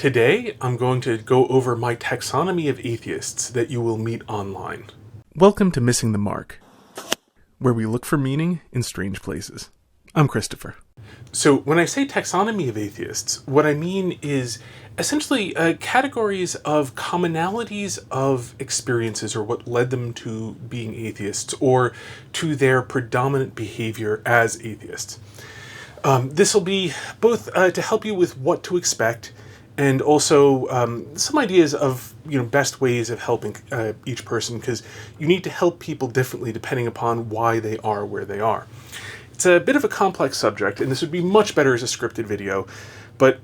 Today, I'm going to go over my taxonomy of atheists that you will meet online. Welcome to Missing the Mark, where we look for meaning in strange places. I'm Christopher. So when I say taxonomy of atheists, what I mean is essentially categories of commonalities of experiences or what led them to being atheists or to their predominant behavior as atheists. This will be both to help you with what to expect and also some ideas of best ways of helping each person, because you need to help people differently depending upon why they are where they are. It's a bit of a complex subject, and this would be much better as a scripted video, but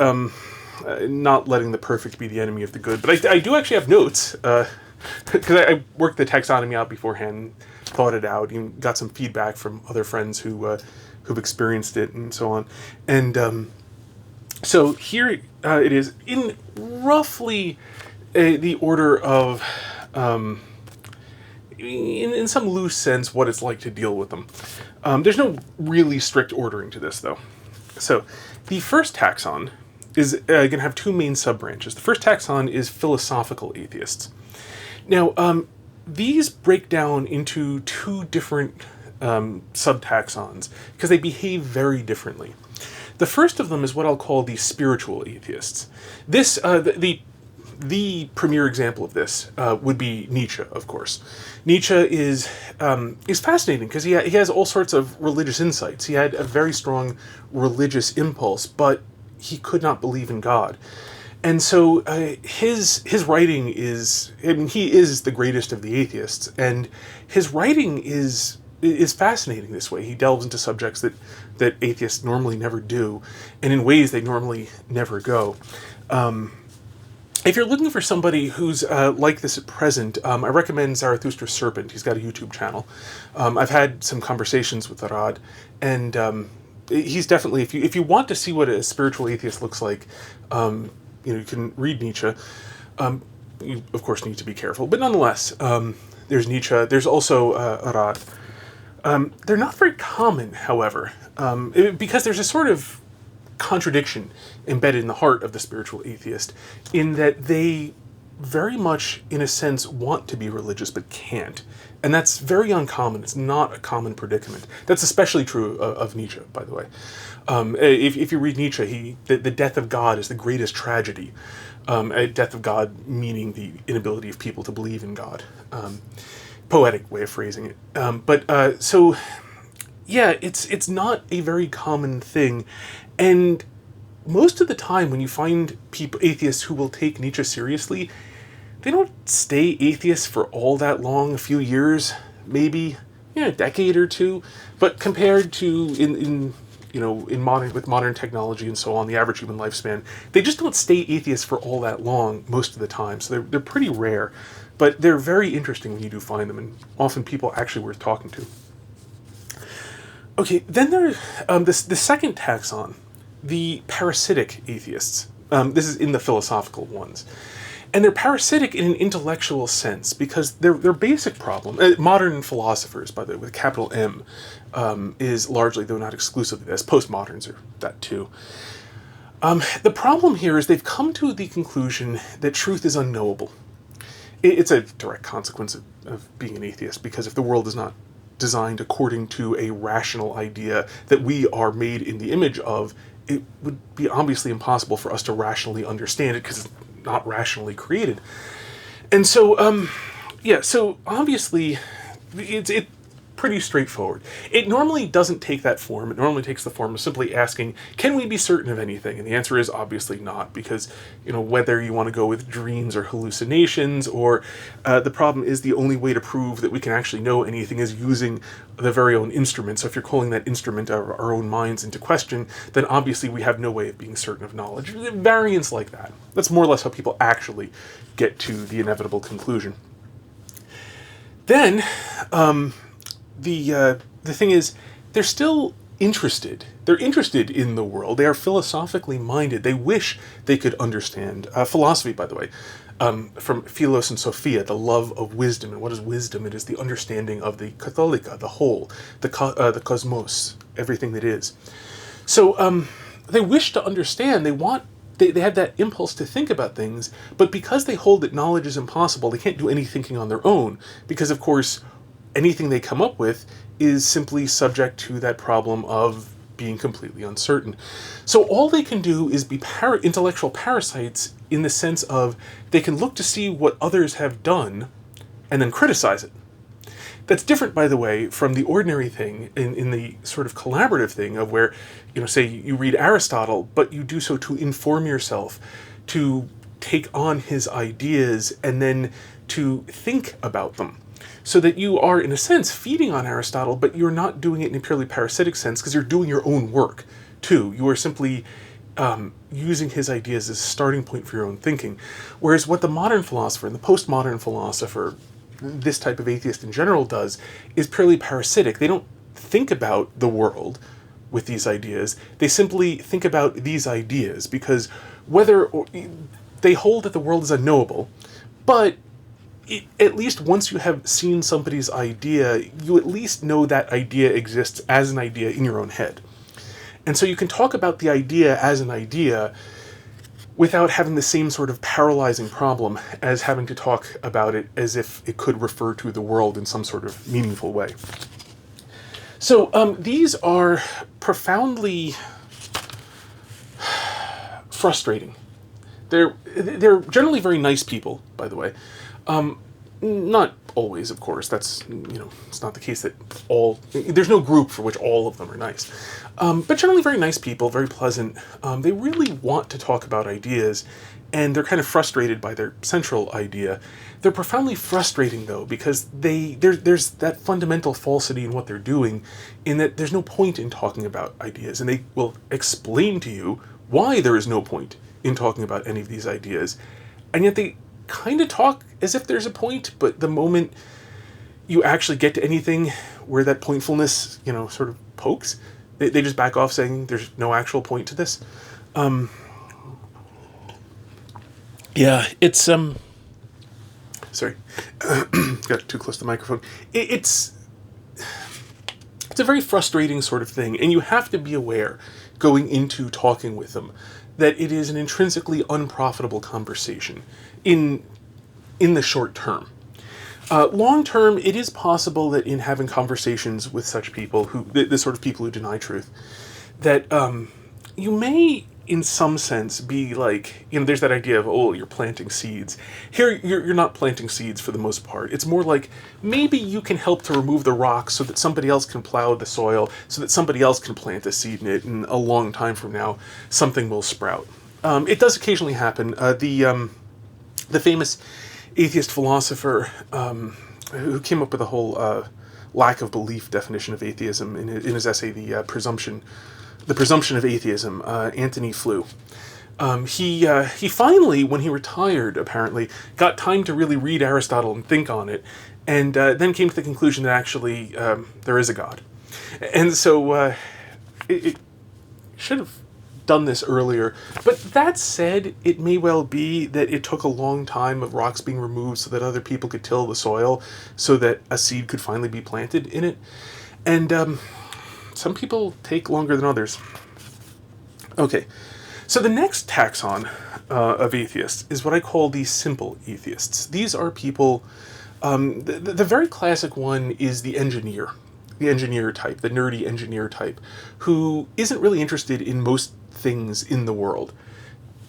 not letting the perfect be the enemy of the good. But I do actually have notes, because I worked the taxonomy out beforehand, thought it out, and got some feedback from other friends who've experienced it and so on. And so here it is in roughly the order of, in some loose sense, what it's like to deal with them. There's no really strict ordering to this, though. So the first taxon is going to have two main sub-branches. The first taxon is philosophical atheists. Now, these break down into two different subtaxons because they behave very differently. The first of them is what I'll call the spiritual atheists. This, the premier example of this would be Nietzsche, of course. Nietzsche is fascinating because he has all sorts of religious insights. He had a very strong religious impulse, but he could not believe in God. And so his writing is, he is the greatest of the atheists, and his writing is fascinating this way. He delves into subjects that atheists normally never do, and in ways they normally never go. If you're looking for somebody who's like this at present, I recommend Zarathustra's Serpent. He's got a YouTube channel. I've had some conversations with Arad, and he's definitely, if you want to see what a spiritual atheist looks like, you can read Nietzsche. You, of course, need to be careful, but nonetheless, there's Nietzsche. There's also Arad. They're not very common, however, because there's a sort of contradiction embedded in the heart of the spiritual atheist, in that they very much, in a sense, want to be religious but can't. And that's very uncommon. It's not a common predicament. That's especially true of Nietzsche, by the way. If you read Nietzsche, the death of God is the greatest tragedy. A death of God meaning the inability of people to believe in God. Poetic way of phrasing it. So, yeah, it's not a very common thing. And most of the time when you find atheists who will take Nietzsche seriously, they don't stay atheists for all that long, a few years, maybe, a decade or two. But compared to with modern technology and so on, the average human lifespan, they just don't stay atheists for all that long most of the time. So they're pretty rare, but they're very interesting when you do find them, and often people actually worth talking to. Okay, then there's the second taxon, the parasitic atheists. This is in the philosophical ones. And they're parasitic in an intellectual sense because their basic problem, modern philosophers, by the way, with a capital M, is largely, though not exclusively this, postmoderns are that too. The problem here is they've come to the conclusion that truth is unknowable. It's a direct consequence of being an atheist, because if the world is not designed according to a rational idea that we are made in the image of, it would be obviously impossible for us to rationally understand it because it's not rationally created. And so, so obviously it's pretty straightforward. It normally doesn't take that form. It normally takes the form of simply asking, can we be certain of anything? And the answer is obviously not, because, whether you want to go with dreams or hallucinations, or the problem is the only way to prove that we can actually know anything is using the very own instrument. So if you're calling that instrument our own minds into question, then obviously we have no way of being certain of knowledge. Variants like that. That's more or less how people actually get to the inevitable conclusion. Then, the thing is, they're still interested. They're interested in the world. They are philosophically minded. They wish they could understand. Philosophy, by the way, from Philos and Sophia, the love of wisdom. And what is wisdom? It is the understanding of the Katholika, the whole, the cosmos, everything that is. So they wish to understand. They want they have that impulse to think about things, but because they hold that knowledge is impossible, they can't do any thinking on their own, because of course anything they come up with is simply subject to that problem of being completely uncertain. So all they can do is be intellectual parasites, in the sense of they can look to see what others have done and then criticize it. That's different, by the way, from the ordinary thing in the sort of collaborative thing of where, say you read Aristotle, but you do so to inform yourself, to take on his ideas, and then to think about them. So that you are, in a sense, feeding on Aristotle, but you're not doing it in a purely parasitic sense, because you're doing your own work, too. You are simply using his ideas as a starting point for your own thinking. Whereas what the modern philosopher and the postmodern philosopher, this type of atheist in general, does is purely parasitic. They don't think about the world with these ideas. They simply think about these ideas, because they hold that the world is unknowable, but at least once you have seen somebody's idea, you at least know that idea exists as an idea in your own head. And so you can talk about the idea as an idea without having the same sort of paralyzing problem as having to talk about it as if it could refer to the world in some sort of meaningful way. So these are profoundly frustrating. They're generally very nice people, by the way. Not always, of course. That's, it's not the case that there's no group for which all of them are nice. But generally very nice people, very pleasant. They really want to talk about ideas, and they're kind of frustrated by their central idea. They're profoundly frustrating, though, because there's that fundamental falsity in what they're doing, in that there's no point in talking about ideas, and they will explain to you why there is no point in talking about any of these ideas, and yet they kind of talk as if there's a point, but the moment you actually get to anything where that pointfulness, sort of pokes, they just back off, saying there's no actual point to this. Yeah, it's sorry, got too close to the microphone. It's a very frustrating sort of thing, and you have to be aware, going into talking with them, that it is an intrinsically unprofitable conversation in the short term. Long term, it is possible that in having conversations with such people, the sort of people who deny truth, that you may, in some sense, be like, there's that idea of, you're planting seeds. Here, you're not planting seeds for the most part. It's more like, maybe you can help to remove the rocks so that somebody else can plow the soil, so that somebody else can plant a seed in it, and a long time from now, something will sprout. It does occasionally happen. The famous atheist philosopher who came up with a whole lack of belief definition of atheism in his essay, The Presumption of Atheism, Anthony Flew. He finally, when he retired, apparently, got time to really read Aristotle and think on it, and then came to the conclusion that actually there is a God. And so it should have done this earlier, but that said, it may well be that it took a long time of rocks being removed so that other people could till the soil, so that a seed could finally be planted in it. And some people take longer than others. Okay, so the next taxon of atheists is what I call the simple atheists. These are people, the very classic one is the engineer type, the nerdy engineer type, who isn't really interested in most things in the world,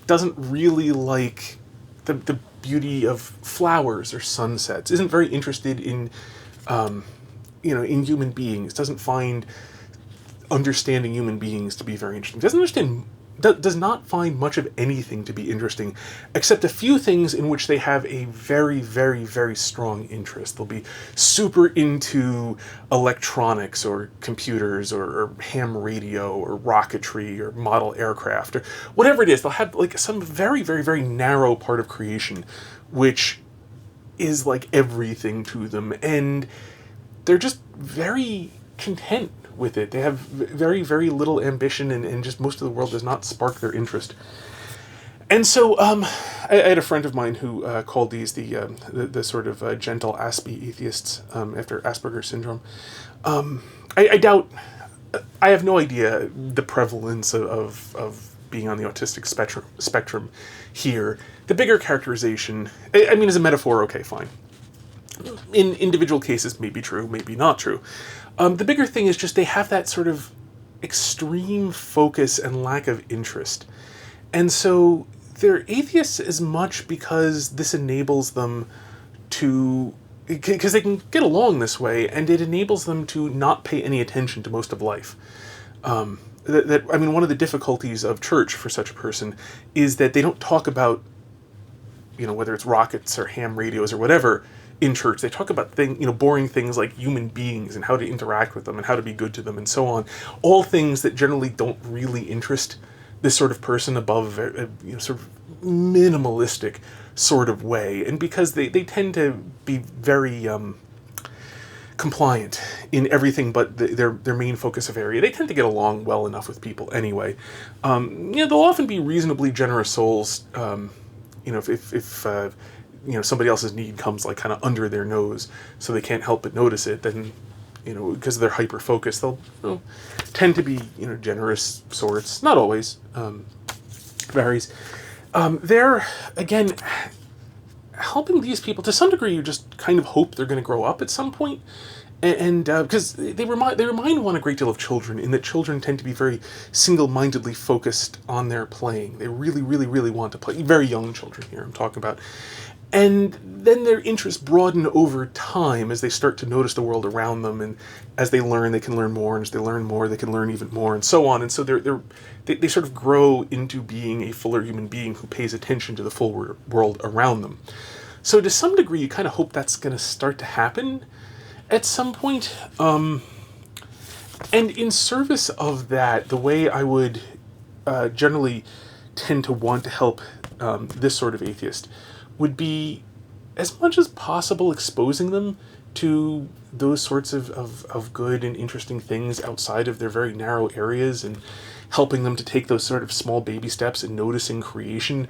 doesn't really like the beauty of flowers or sunsets, isn't very interested in in human beings, doesn't find understanding human beings to be very interesting, does not find much of anything to be interesting, except a few things in which they have a very, very, very strong interest. They'll be super into electronics or computers or ham radio or rocketry or model aircraft or whatever it is. They'll have like some very, very, very narrow part of creation, which is like everything to them, and they're just very content with it. They have very, very little ambition, and just most of the world does not spark their interest. And so I had a friend of mine who called these the sort of gentle Aspie atheists after Asperger's syndrome. I doubt, I have no idea the prevalence of being on the autistic spectrum here. The bigger characterization, I mean, as a metaphor, okay, fine. In individual cases, maybe true, maybe not true. The bigger thing is just they have that sort of extreme focus and lack of interest. And so they're atheists as much because this enables them to, because they can get along this way, and it enables them to not pay any attention to most of life. I mean, one of the difficulties of church for such a person is that they don't talk about, whether it's rockets or ham radios or whatever in church. They talk about boring things like human beings and how to interact with them and how to be good to them and so on. All things that generally don't really interest this sort of person above a sort of minimalistic sort of way. And because they tend to be very compliant in everything but their main focus of area, they tend to get along well enough with people anyway. They'll often be reasonably generous souls. If somebody else's need comes like kind of under their nose, so they can't help but notice it, then because they're hyper focused, they'll tend to be generous sorts. Not always, varies. They're again helping these people to some degree. You just kind of hope they're going to grow up at some point. And because they remind one a great deal of children, in that children tend to be very single-mindedly focused on their playing. They really, really, really want to play. Very young children here I'm talking about. And then their interests broaden over time as they start to notice the world around them, and as they learn, they can learn more, and as they learn more, they can learn even more, and so on. And so they sort of grow into being a fuller human being who pays attention to the full world around them. So to some degree, you kind of hope that's going to start to happen at some point. And in service of that, the way I would generally tend to want to help this sort of atheist would be, as much as possible, exposing them to those sorts of good and interesting things outside of their very narrow areas, and helping them to take those sort of small baby steps in noticing creation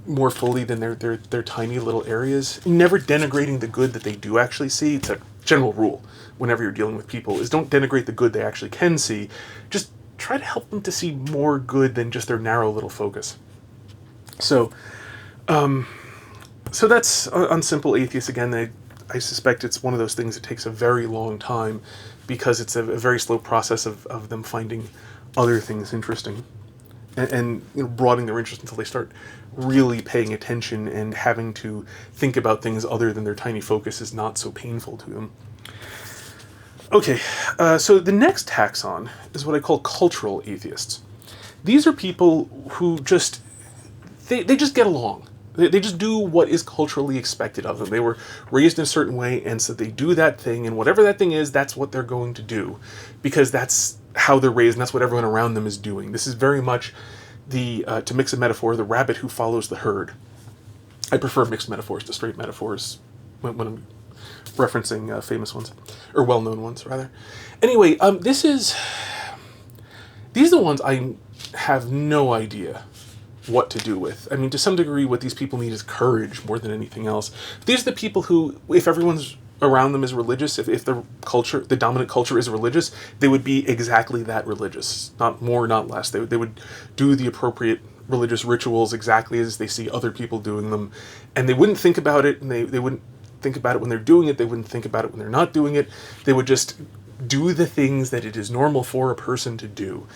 more fully than their tiny little areas. Never denigrating the good that they do actually see. It's a general rule whenever you're dealing with people, is don't denigrate the good they actually can see. Just try to help them to see more good than just their narrow little focus. So that's on simple atheists. Again, I suspect it's one of those things that takes a very long time, because it's a very slow process of them finding other things interesting, and broadening their interest until they start really paying attention, and having to think about things other than their tiny focus is not so painful to them. Okay, so the next taxon is what I call cultural atheists. These are people who just get along. They just do what is culturally expected of them. They were raised in a certain way, and so they do that thing, and whatever that thing is, that's what they're going to do, because that's how they're raised, and that's what everyone around them is doing. This is very much to mix a metaphor, the rabbit who follows the herd. I prefer mixed metaphors to straight metaphors when I'm referencing famous ones, or well-known ones, rather. Anyway, these are the ones I have no idea what to do with. I mean, to some degree, what these people need is courage more than anything else. These are the people who, if everyone's around them is religious, if the dominant culture is religious, they would be exactly that religious. Not more, not less. They would do the appropriate religious rituals exactly as they see other people doing them. And they wouldn't think about it, and they wouldn't think about it when they're doing it. They wouldn't think about it when they're not doing it. They would just do the things that it is normal for a person to do.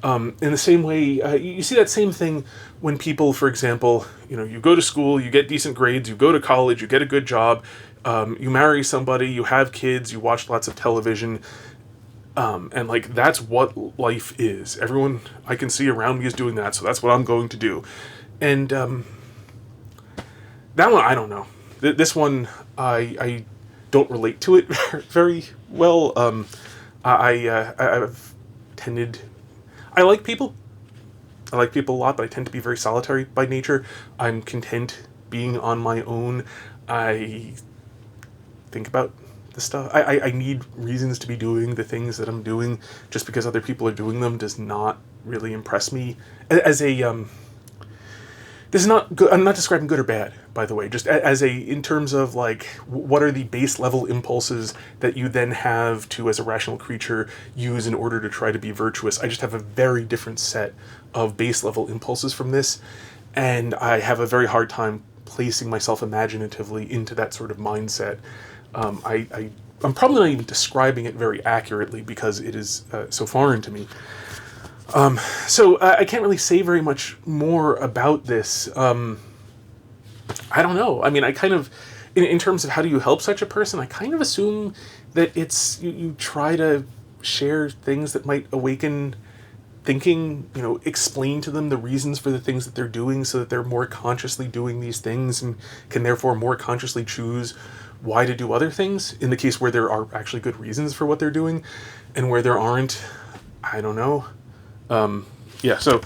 In the same way, you see that same thing when people, for example, you go to school, you get decent grades, you go to college, you get a good job, you marry somebody, you have kids, you watch lots of television, and that's what life is. Everyone I can see around me is doing that, so that's what I'm going to do. And that one, I don't know. This one, I don't relate to it very well. I've tended... I like people a lot, but I tend to be very solitary by nature. I'm content being on my own. I think about the stuff. I need reasons to be doing the things that I'm doing. Just because other people are doing them does not really impress me. This is not good. I'm not describing good or bad, by the way, just as in terms of like, what are the base level impulses that you then have to, as a rational creature, use in order to try to be virtuous. I just have a very different set of base level impulses from this, and I have a very hard time placing myself imaginatively into that sort of mindset. I'm probably not even describing it very accurately because it is so foreign to me. So I can't really say very much more about this. I don't know. I mean, I kind of, in terms of how do you help such a person, I kind of assume that it's, you try to share things that might awaken thinking, explain to them the reasons for the things that they're doing so that they're more consciously doing these things and can therefore more consciously choose why to do other things in the case where there are actually good reasons for what they're doing, and where there aren't, I don't know. So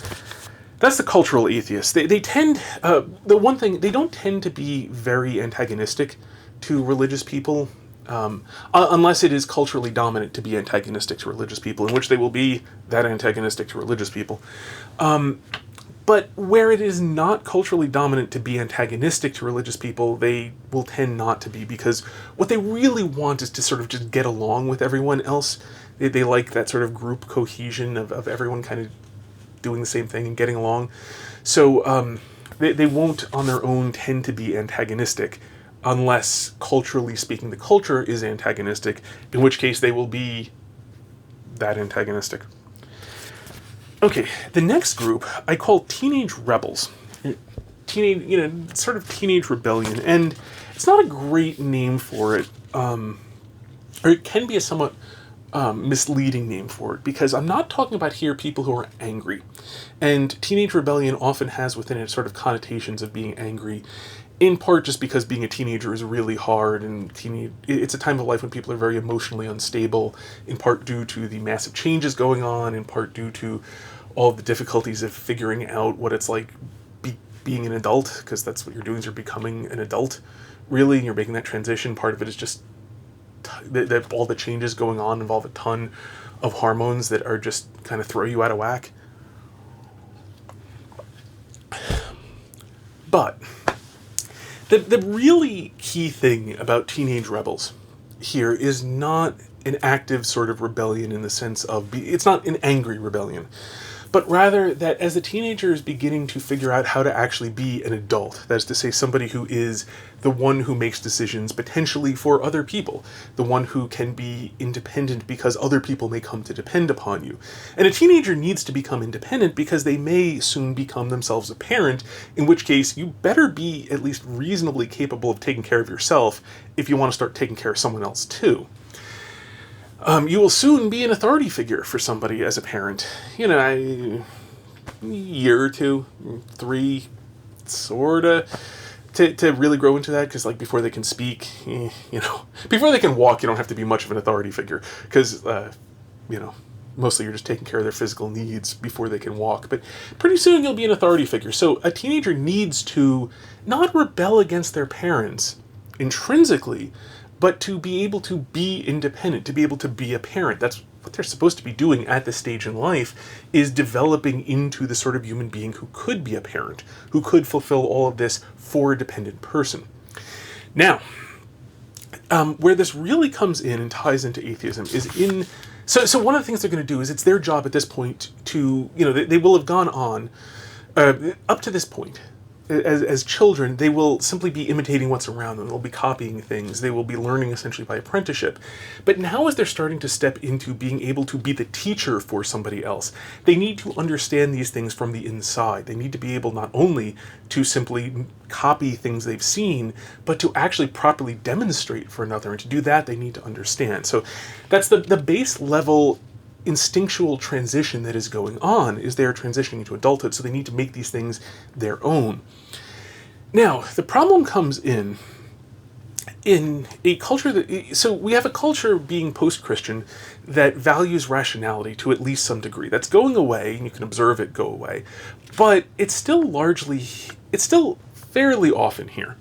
that's the cultural atheists. They tend, the one thing, they don't tend to be very antagonistic to religious people, unless it is culturally dominant to be antagonistic to religious people, in which they will be that antagonistic to religious people. But where it is not culturally dominant to be antagonistic to religious people, they will tend not to be, because what they really want is to sort of just get along with everyone else. They like that sort of group cohesion of everyone kind of doing the same thing and getting along. So they won't on their own tend to be antagonistic, unless, culturally speaking, the culture is antagonistic, in which case they will be that antagonistic. Okay, the next group I call teenage rebels. Teenage, sort of teenage rebellion. And it's not a great name for it, or it can be a somewhat misleading name for it, because I'm not talking about here people who are angry. And teenage rebellion often has within it sort of connotations of being angry, in part just because being a teenager is really hard, and it's a time of life when people are very emotionally unstable, in part due to the massive changes going on, in part due to all the difficulties of figuring out what it's like being an adult, because that's what you're doing, is you're becoming an adult, really, and you're making that transition. Part of it is just that all the changes going on involve a ton of hormones that are just kind of throw you out of whack. But the really key thing about teenage rebels here is not an active sort of rebellion in the sense of, it's not an angry rebellion, but rather that as the teenager is beginning to figure out how to actually be an adult, that is to say, somebody who is the one who makes decisions potentially for other people, the one who can be independent because other people may come to depend upon you. And a teenager needs to become independent because they may soon become themselves a parent, in which case you better be at least reasonably capable of taking care of yourself if you want to start taking care of someone else too. You will soon be an authority figure for somebody as a parent. A year or two, 3, sorta, to really grow into that, because before they can speak, before they can walk, you don't have to be much of an authority figure, because, mostly you're just taking care of their physical needs before they can walk. But pretty soon you'll be an authority figure. So a teenager needs to not rebel against their parents intrinsically, but to be able to be independent, to be able to be a parent. That's what they're supposed to be doing at this stage in life, is developing into the sort of human being who could be a parent, who could fulfill all of this for a dependent person. Now, where this really comes in and ties into atheism is in... So one of the things they're going to do is, it's their job at this point to, they will have gone on, up to this point, as children, they will simply be imitating what's around them. They'll be copying things. They will be learning essentially by apprenticeship. But now, as they're starting to step into being able to be the teacher for somebody else, they need to understand these things from the inside. They need to be able not only to simply copy things they've seen, but to actually properly demonstrate for another. And to do that, they need to understand. So that's the base level instinctual transition that is going on, is they're transitioning into adulthood, so they need to make these things their own. Now, the problem comes in a culture that... So we have a culture being post-Christian that values rationality to at least some degree. That's going away, and you can observe it go away, but it's still fairly often here.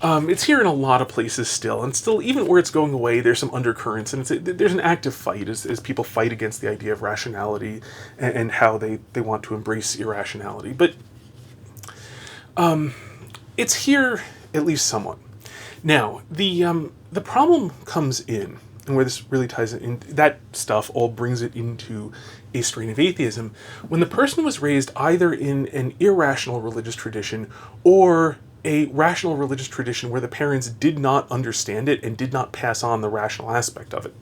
It's here in a lot of places still, and still, even where it's going away, there's some undercurrents, and there's an active fight as people fight against the idea of rationality and how they want to embrace irrationality. But it's here at least somewhat. Now, the problem comes in, and where this really ties it in, that stuff all brings it into a strain of atheism, when the person was raised either in an irrational religious tradition or a rational religious tradition where the parents did not understand it and did not pass on the rational aspect of it.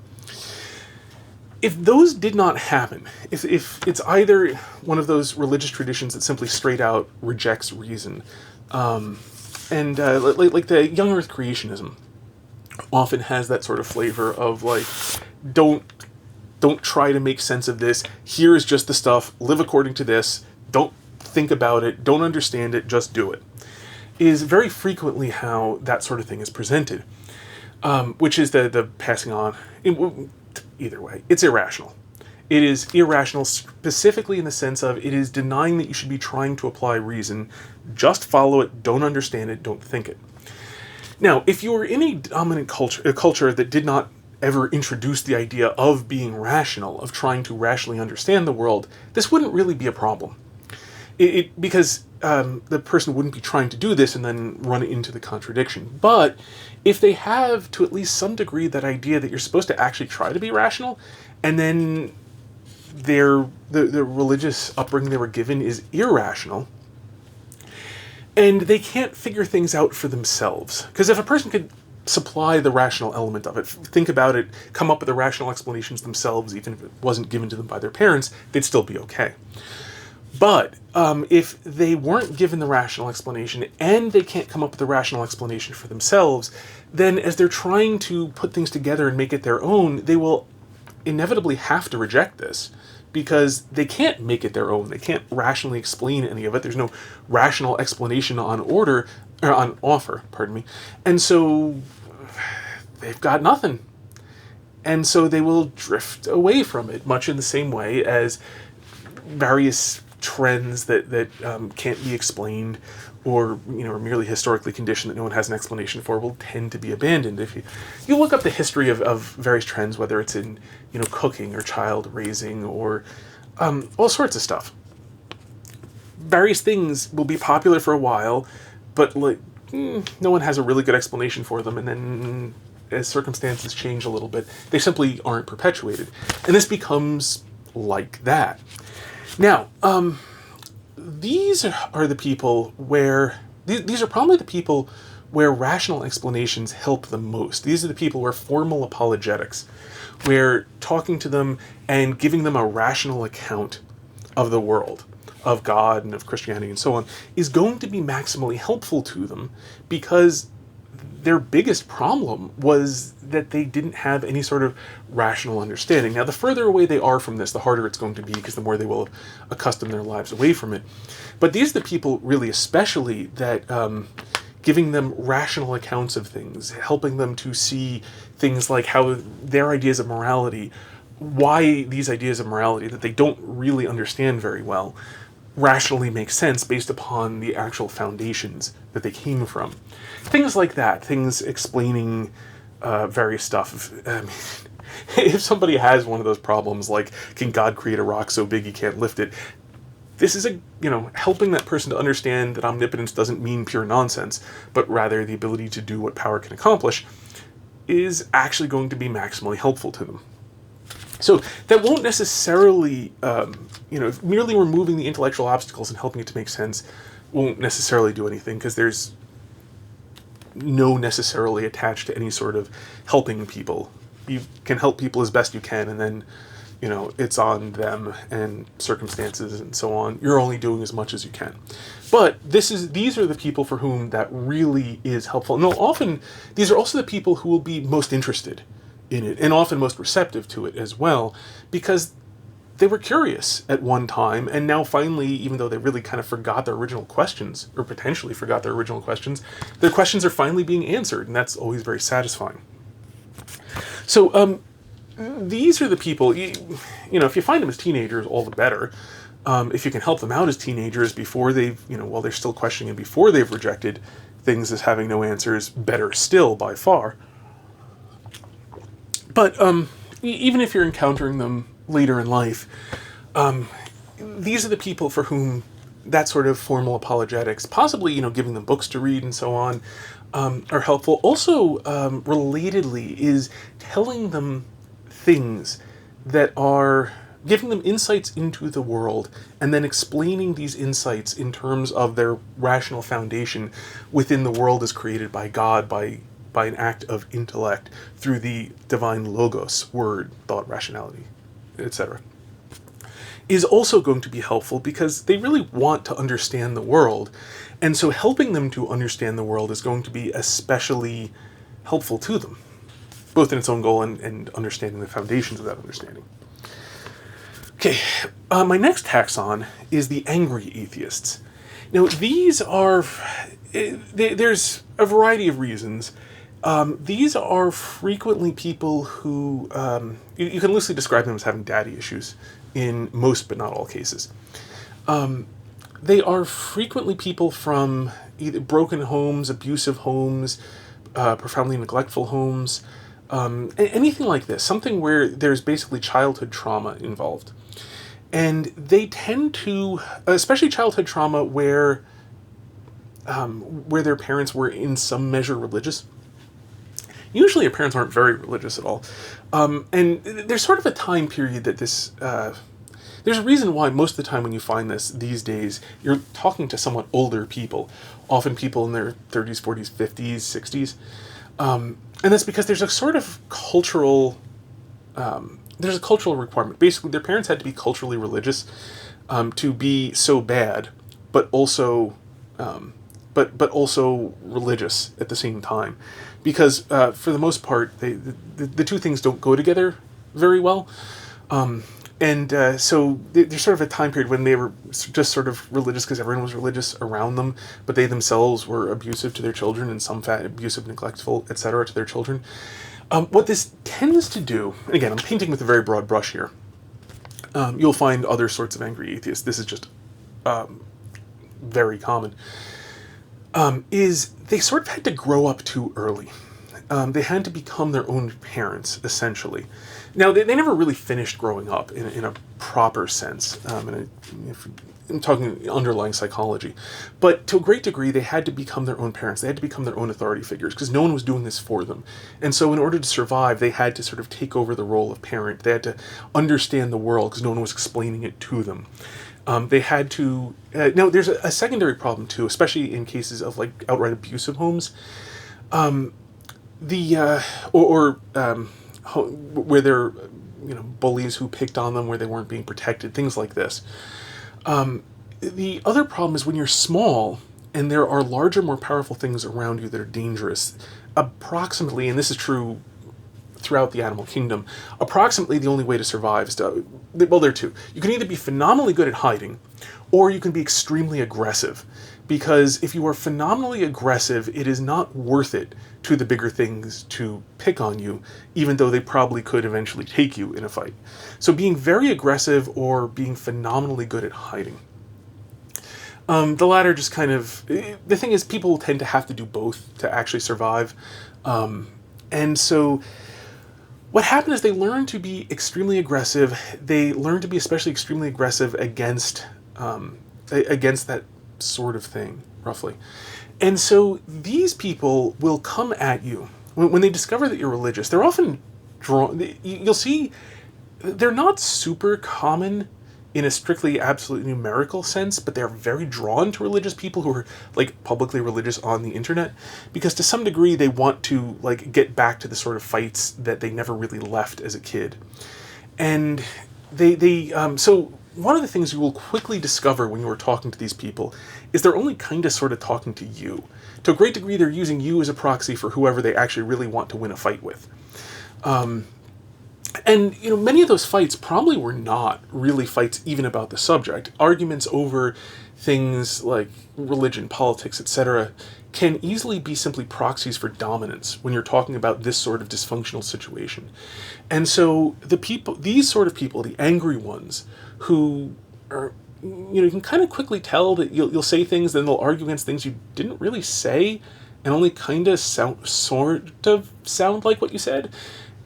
If those did not happen, if it's either one of those religious traditions that simply straight out rejects reason, like the young earth creationism often has that sort of flavor of like, don't try to make sense of this, here is just the stuff, live according to this, don't think about it, don't understand it, just do it, is very frequently how that sort of thing is presented, which is the passing on. Either way, it's irrational. It is irrational specifically in the sense of it is denying that you should be trying to apply reason. Just follow it, don't understand it, don't think it. Now, if you were in a dominant culture, a culture that did not ever introduce the idea of being rational, of trying to rationally understand the world, this wouldn't really be a problem. Because the person wouldn't be trying to do this and then run into the contradiction. But if they have, to at least some degree, that idea that you're supposed to actually try to be rational, and then the religious upbringing they were given is irrational, and they can't figure things out for themselves. Because if a person could supply the rational element of it, think about it, come up with the rational explanations themselves, even if it wasn't given to them by their parents, they'd still be okay. But if they weren't given the rational explanation and they can't come up with a rational explanation for themselves, then as they're trying to put things together and make it their own, they will inevitably have to reject this because they can't make it their own. They can't rationally explain any of it. There's no rational explanation on offer, pardon me. And so they've got nothing. And so they will drift away from it, much in the same way as various trends that can't be explained or are merely historically conditioned that no one has an explanation for will tend to be abandoned. If you look up the history of various trends, whether it's in cooking or child raising or all sorts of stuff, various things will be popular for a while, but no one has a really good explanation for them, and then as circumstances change a little bit, they simply aren't perpetuated, and this becomes like that. Now, these are the people where, these are probably the people where rational explanations help the most. These are the people where formal apologetics, where talking to them and giving them a rational account of the world, of God and of Christianity and so on, is going to be maximally helpful to them, because their biggest problem was that they didn't have any sort of rational understanding. Now, the further away they are from this, the harder it's going to be, because the more they will accustom their lives away from it. But these are the people, really especially, that giving them rational accounts of things, helping them to see things like how their ideas of morality, why these ideas of morality that they don't really understand very well, rationally make sense based upon the actual foundations that they came from. Things like that, things explaining various stuff. If somebody has one of those problems, like, can God create a rock so big he can't lift it? This is helping that person to understand that omnipotence doesn't mean pure nonsense, but rather the ability to do what power can accomplish, is actually going to be maximally helpful to them. So that won't necessarily, merely removing the intellectual obstacles and helping it to make sense won't necessarily do anything, because there's no necessarily attached to any sort of helping people. You can help people as best you can, and then, it's on them and circumstances and so on. You're only doing as much as you can. But these are the people for whom that really is helpful. No, often these are also the people who will be most interested in it, and often most receptive to it as well, because they were curious at one time, and now finally, even though they really kind of forgot their original questions, or potentially forgot their original questions, their questions are finally being answered, and that's always very satisfying. So these are the people, if you find them as teenagers, all the better. If you can help them out as teenagers before they've, while they're still questioning and before they've rejected things as having no answers, better still by far. But even if you're encountering them later in life, these are the people for whom that sort of formal apologetics, possibly, giving them books to read and so on, are helpful. Also, relatedly, is telling them things that are giving them insights into the world and then explaining these insights in terms of their rational foundation within the world as created by God, by an act of intellect, through the divine logos, word, thought, rationality, etc., is also going to be helpful because they really want to understand the world. And so helping them to understand the world is going to be especially helpful to them, both in its own goal and understanding the foundations of that understanding. Okay, my next taxon is the angry atheists. Now, these are, there's a variety of reasons. These are frequently people who, you can loosely describe them as having daddy issues in most but not all cases. They are frequently people from either broken homes, abusive homes, profoundly neglectful homes, anything like this, something where there's basically childhood trauma involved. And they tend to, especially childhood trauma where their parents were in some measure religious. Usually their parents aren't very religious at all. And there's sort of a time period that this, there's a reason why most of the time when you find this these days, you're talking to somewhat older people, often people in their 30s, 40s, 50s, 60s. And that's because there's a sort of cultural, there's a cultural requirement. Basically, their parents had to be culturally religious to be so bad, but also, but also religious at the same time, because for the most part, the two things don't go together very well. So there's sort of a time period when they were just sort of religious because everyone was religious around them, but they themselves were abusive to their children, and some abusive, neglectful, etc. to their children. What this tends to do, and again, I'm painting with a very broad brush here. You'll find other sorts of angry atheists. This is just very common. Is they sort of had to grow up too early. They had to become their own parents, essentially. Now, they never really finished growing up in a proper sense. I'm talking underlying psychology. But to a great degree, they had to become their own parents. They had to become their own authority figures because no one was doing this for them. And so in order to survive, they had to sort of take over the role of parent. They had to understand the world because no one was explaining it to them. They had to... now, there's a secondary problem, too, especially in cases of like outright abusive homes. Where they're, bullies who picked on them, where they weren't being protected, things like this. The other problem is when you're small and there are larger, more powerful things around you that are dangerous. Approximately, and this is true throughout the animal kingdom, approximately the only way to survive is to, well, there are two. You can either be phenomenally good at hiding, or you can be extremely aggressive. Because if you are phenomenally aggressive, it is not worth it to the bigger things to pick on you, even though they probably could eventually take you in a fight. So being very aggressive or being phenomenally good at hiding. The latter just kind of... The thing is, people tend to have to do both to actually survive. And so what happened is they learn to be extremely aggressive. They learn to be especially extremely aggressive against that sort of thing, roughly. And so these people will come at you when they discover that you're religious. They're often drawn... You'll see they're not super common in a strictly absolute numerical sense, but they're very drawn to religious people who are like publicly religious on the internet, because to some degree they want to like get back to the sort of fights that they never really left as a kid. And so one of the things you will quickly discover when you are talking to these people is they're only kind of sort of talking to you. To a great degree, they're using you as a proxy for whoever they actually really want to win a fight with. And, many of those fights probably were not really fights even about the subject. Arguments over things like religion, politics, etc. can easily be simply proxies for dominance when you're talking about this sort of dysfunctional situation. And so these sort of people, the angry ones, who are, you can kind of quickly tell that you'll say things, then they'll argue against things you didn't really say, and only kind of sound like what you said.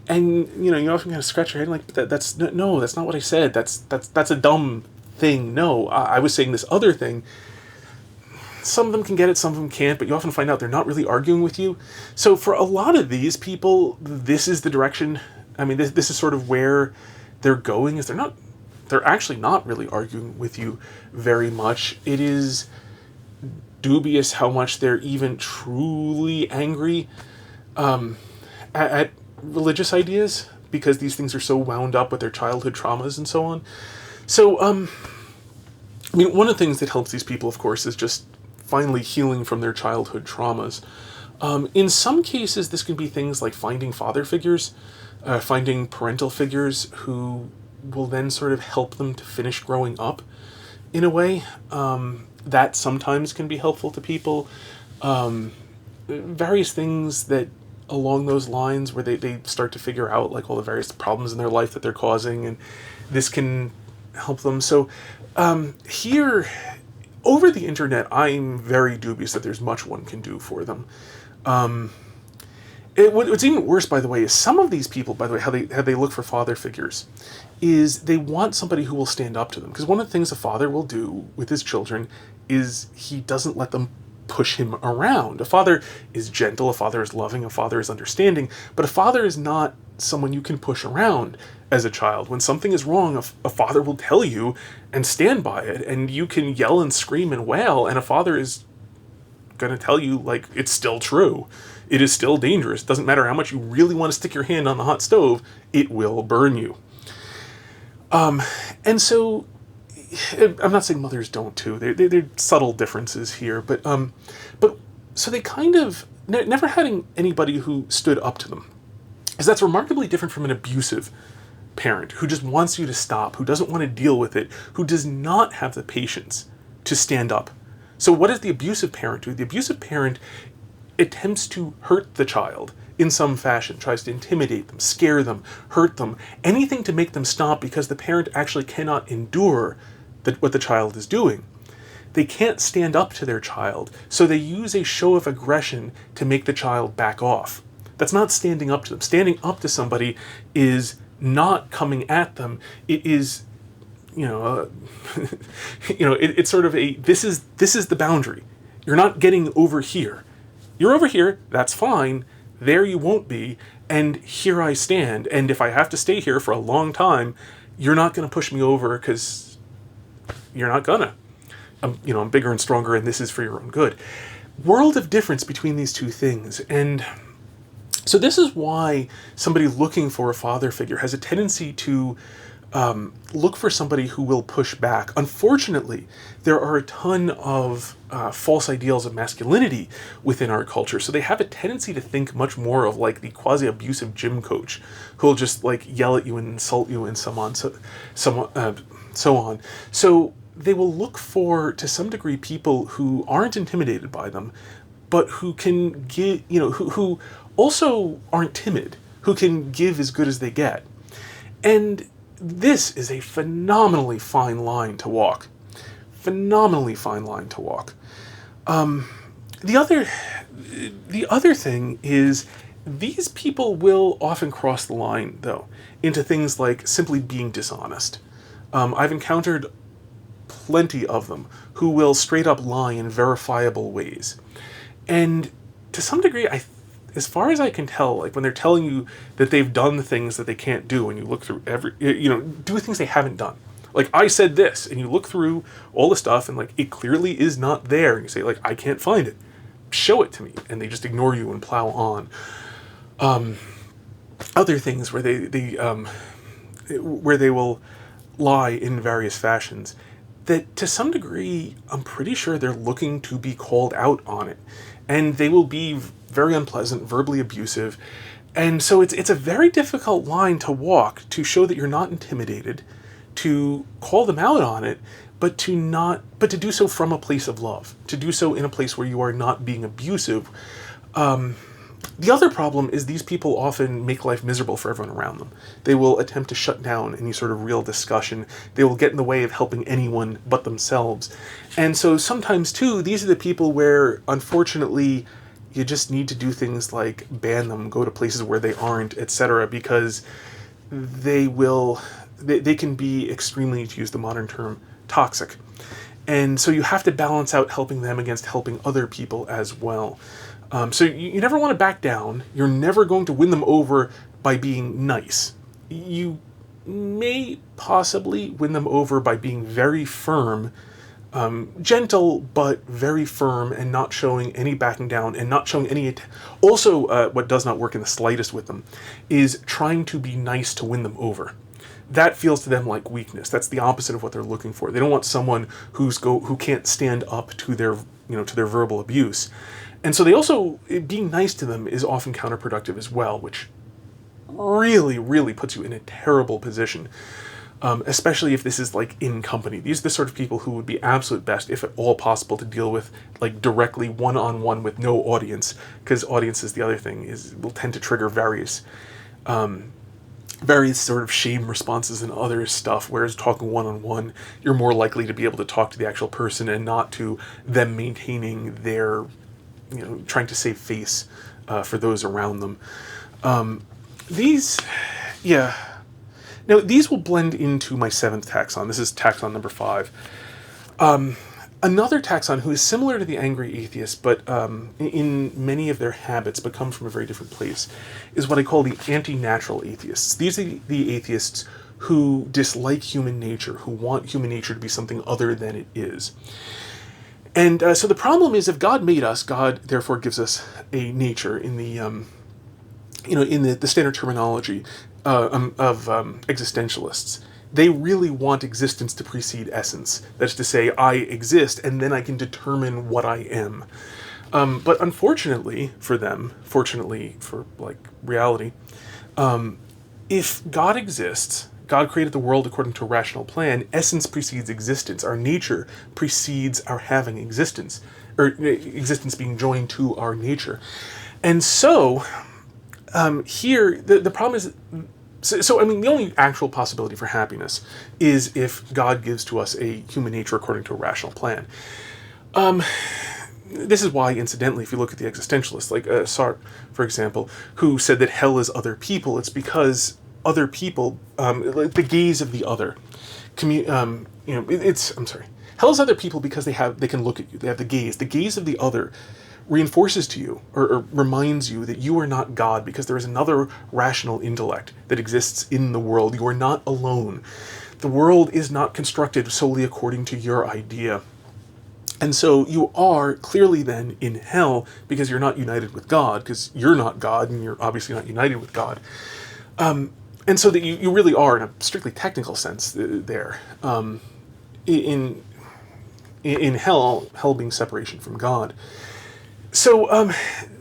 And, you often kind of scratch your head like, that's not what I said. That's a dumb thing. No, I was saying this other thing. Some of them can get it, some of them can't, but you often find out they're not really arguing with you. So for a lot of these people, this is the direction. I mean, this is sort of where they're going, is they're actually not really arguing with you very much. It is dubious how much they're even truly angry at religious ideas, because these things are so wound up with their childhood traumas and so on. So, I mean, one of the things that helps these people, of course, is just finally healing from their childhood traumas. In some cases, this can be things like finding father figures, finding parental figures who will then sort of help them to finish growing up in a way. That sometimes can be helpful to people. Various things that along those lines where they start to figure out like all the various problems in their life that they're causing, and this can help them. So here, over the internet, I'm very dubious that there's much one can do for them. What's even worse, by the way, is some of these people, by the way, how they look for father figures, is they want somebody who will stand up to them. Because one of the things a father will do with his children is he doesn't let them push him around. A father is gentle, a father is loving, a father is understanding, but a father is not someone you can push around as a child. When something is wrong, a father will tell you and stand by it, and you can yell and scream and wail, and a father is going to tell you, like, it's still true. It is still dangerous. It doesn't matter how much you really want to stick your hand on the hot stove, it will burn you. And so, I'm not saying mothers don't too. They're subtle differences here, but so they kind of never had anybody who stood up to them, because that's remarkably different from an abusive parent who just wants you to stop, who doesn't want to deal with it, who does not have the patience to stand up. So what does the abusive parent do? The abusive parent attempts to hurt the child in some fashion, tries to intimidate them, scare them, hurt them, anything to make them stop, because the parent actually cannot endure what the child is doing. They can't stand up to their child, so they use a show of aggression to make the child back off. That's not standing up to them. Standing up to somebody is not coming at them. It is, it's sort of this is the boundary. You're not getting over here. You're over here, that's fine. There you won't be, and here I stand. And if I have to stay here for a long time, you're not going to push me over, because you're not gonna. I'm bigger and stronger, and this is for your own good. World of difference between these two things. And so this is why somebody looking for a father figure has a tendency to look for somebody who will push back. Unfortunately, there are a ton of false ideals of masculinity within our culture, so they have a tendency to think much more of like the quasi-abusive gym coach who'll just like yell at you and insult you and so on. So they will look for, to some degree, people who aren't intimidated by them, but who can give, who also aren't timid, who can give as good as they get. And this is a phenomenally fine line to walk. Phenomenally fine line to walk. The other thing is, these people will often cross the line, though, into things like simply being dishonest. I've encountered plenty of them who will straight up lie in verifiable ways. And to some degree, as far as I can tell, like when they're telling you that they've done things that they can't do, and you look through do things they haven't done. Like, I said this, and you look through all the stuff, and like, it clearly is not there, and you say, like, I can't find it. Show it to me. And they just ignore you and plow on. Other things where they will lie in various fashions, that to some degree, I'm pretty sure they're looking to be called out on it. And they will be very unpleasant, verbally abusive. And so it's a very difficult line to walk, to show that you're not intimidated, to call them out on it, but to do so from a place of love, to do so in a place where you are not being abusive. The other problem is these people often make life miserable for everyone around them. They will attempt to shut down any sort of real discussion. They will get in the way of helping anyone but themselves. And so sometimes, too, these are the people where, unfortunately, you just need to do things like ban them, go to places where they aren't, etc., because they can be extremely, to use the modern term, toxic. And so you have to balance out helping them against helping other people as well. So you never want to back down. You're never going to win them over by being nice. You may possibly win them over by being very firm, gentle, but very firm, and not showing any backing down and not showing any... Also, what does not work in the slightest with them is trying to be nice to win them over. That feels to them like weakness. That's the opposite of what they're looking for. They don't want someone who can't stand up to their verbal abuse. And so they also, being nice to them is often counterproductive as well, which really, really puts you in a terrible position. Especially if this is like in company. These are the sort of people who would be absolute best, if at all possible, to deal with like directly one-on-one with no audience, because audience is the other thing, will tend to trigger various sort of shame responses and other stuff, whereas talking one-on-one, you're more likely to be able to talk to the actual person and not to them maintaining their, trying to save face for those around them. These will blend into my 7th taxon. This is taxon number 5. Another taxon who is similar to the angry atheist, but in many of their habits, but come from a very different place, is what I call the anti-natural atheists. These are the atheists who dislike human nature, who want human nature to be something other than it is. And so the problem is, if God made us, God therefore gives us a nature in the the standard terminology of existentialists. They really want existence to precede essence. That is to say, I exist, and then I can determine what I am. But unfortunately for them, fortunately for reality, if God exists, God created the world according to a rational plan, essence precedes existence. Our nature precedes our having existence, or existence being joined to our nature. And so, here, the problem is... So, the only actual possibility for happiness is if God gives to us a human nature according to a rational plan. This is why, incidentally, if you look at the existentialists, like Sartre, for example, who said that hell is other people, it's because other people, like the gaze of the other, hell is other people because they can look at you, they have the gaze. The gaze of the other reinforces to you, or reminds you that you are not God, because there is another rational intellect that exists in the world. You are not alone. The world is not constructed solely according to your idea. And so you are clearly then in hell because you're not united with God, because you're not God and you're obviously not united with God. And so that you really are, in a strictly technical sense, there. In hell being separation from God. So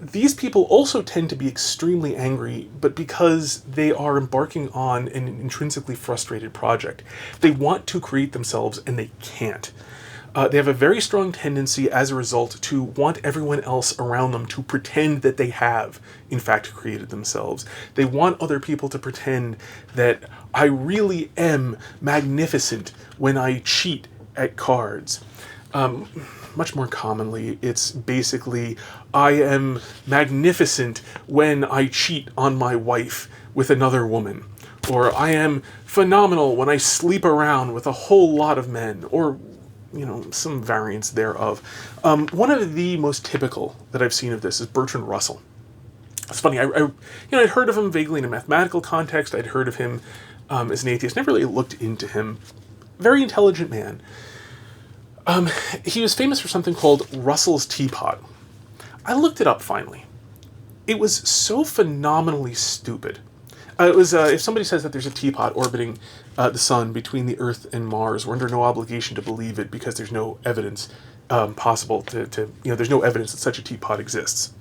these people also tend to be extremely angry, but because they are embarking on an intrinsically frustrated project. They want to create themselves, and they can't. They have a very strong tendency, as a result, to want everyone else around them to pretend that they have, in fact, created themselves. They want other people to pretend that I really am magnificent when I cheat at cards. Much more commonly, it's basically, I am magnificent when I cheat on my wife with another woman. Or I am phenomenal when I sleep around with a whole lot of men. Or, some variants thereof. One of the most typical that I've seen of this is Bertrand Russell. It's funny, I'd heard of him vaguely in a mathematical context. I'd heard of him as an atheist. Never really looked into him. Very intelligent man. He was famous for something called Russell's teapot. I looked it up finally. It was so phenomenally stupid. It was, if somebody says that there's a teapot orbiting the sun between the Earth and Mars, we're under no obligation to believe it because there's no evidence possible there's no evidence that such a teapot exists.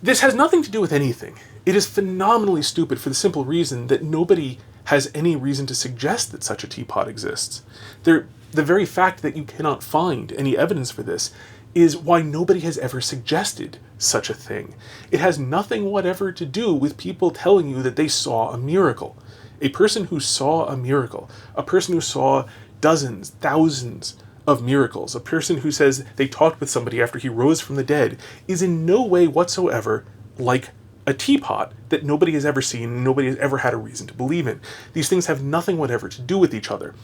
This has nothing to do with anything. It is phenomenally stupid for the simple reason that nobody has any reason to suggest that such a teapot exists. The very fact that you cannot find any evidence for this is why nobody has ever suggested such a thing. It has nothing whatever to do with people telling you that they saw a miracle. A person who saw a miracle, a person who saw dozens, thousands of miracles, a person who says they talked with somebody after he rose from the dead, is in no way whatsoever like a teapot that nobody has ever seen, nobody has ever had a reason to believe in. These things have nothing whatever to do with each other.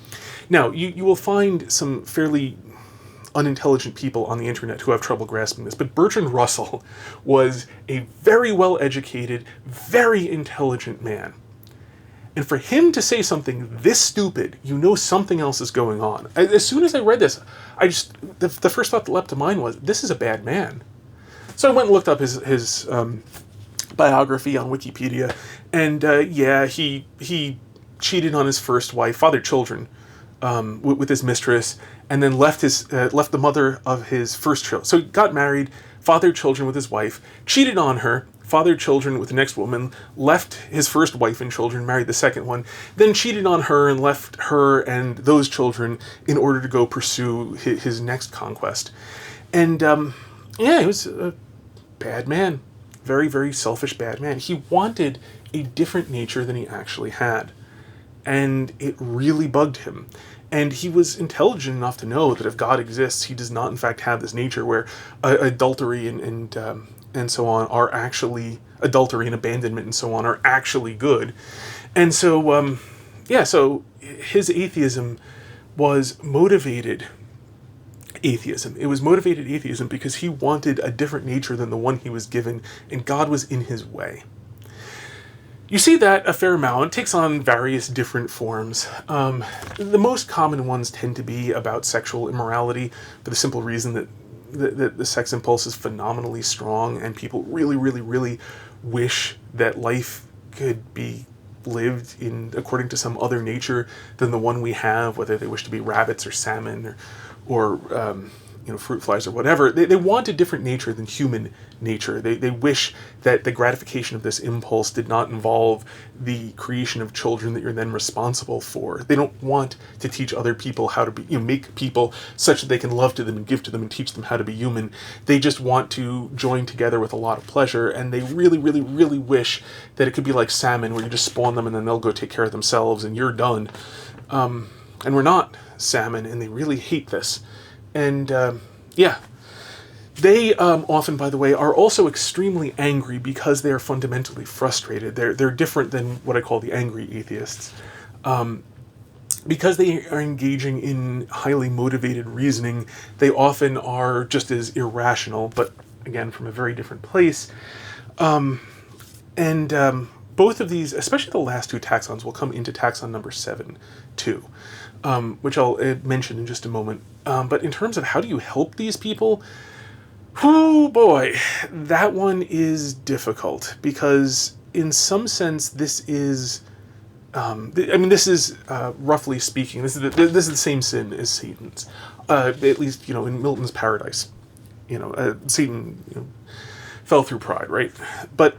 Now, you will find some fairly unintelligent people on the internet who have trouble grasping this, but Bertrand Russell was a very well-educated, very intelligent man. And for him to say something this stupid, you know something else is going on. As soon as I read this, the first thought that leapt to mind was, this is a bad man. So I went and looked up his biography on Wikipedia, and he cheated on his first wife, fathered children with his mistress, and then left the mother of his first child. So he got married, fathered children with his wife, cheated on her, fathered children with the next woman, left his first wife and children, married the second one, then cheated on her and left her and those children in order to go pursue his next conquest. And he was a bad man. Very, very selfish bad man. He wanted a different nature than he actually had. And it really bugged him. And he was intelligent enough to know that if God exists, he does not in fact have this nature where adultery and so on are actually, adultery and abandonment and so on are actually good. And so, so his atheism was motivated atheism. It was motivated atheism because he wanted a different nature than the one he was given, and God was in his way. You see that a fair amount. It takes on various different forms. The most common ones tend to be about sexual immorality, for the simple reason that the sex impulse is phenomenally strong, and people really, really, really wish that life could be lived in according to some other nature than the one we have, whether they wish to be rabbits or salmon or fruit flies or whatever. They want a different nature than human nature. They wish that the gratification of this impulse did not involve the creation of children that you're then responsible for. They don't want to teach other people how to be, make people such that they can love to them and give to them and teach them how to be human. They just want to join together with a lot of pleasure, and they really, really, really wish that it could be like salmon, where you just spawn them and then they'll go take care of themselves and you're done. And we're not salmon, and they really hate this. And they often, by the way, are also extremely angry because they are fundamentally frustrated. They're different than what I call the angry atheists. Because they are engaging in highly motivated reasoning, they often are just as irrational, but again, from a very different place. Both of these, especially the last two taxons, will come into taxon number 7 too, which I'll mention in just a moment. But in terms of how do you help these people, oh boy, that one is difficult, because in some sense this is, this is roughly speaking, this is the same sin as Satan's, at least in Milton's Paradise. Satan fell through pride, right? But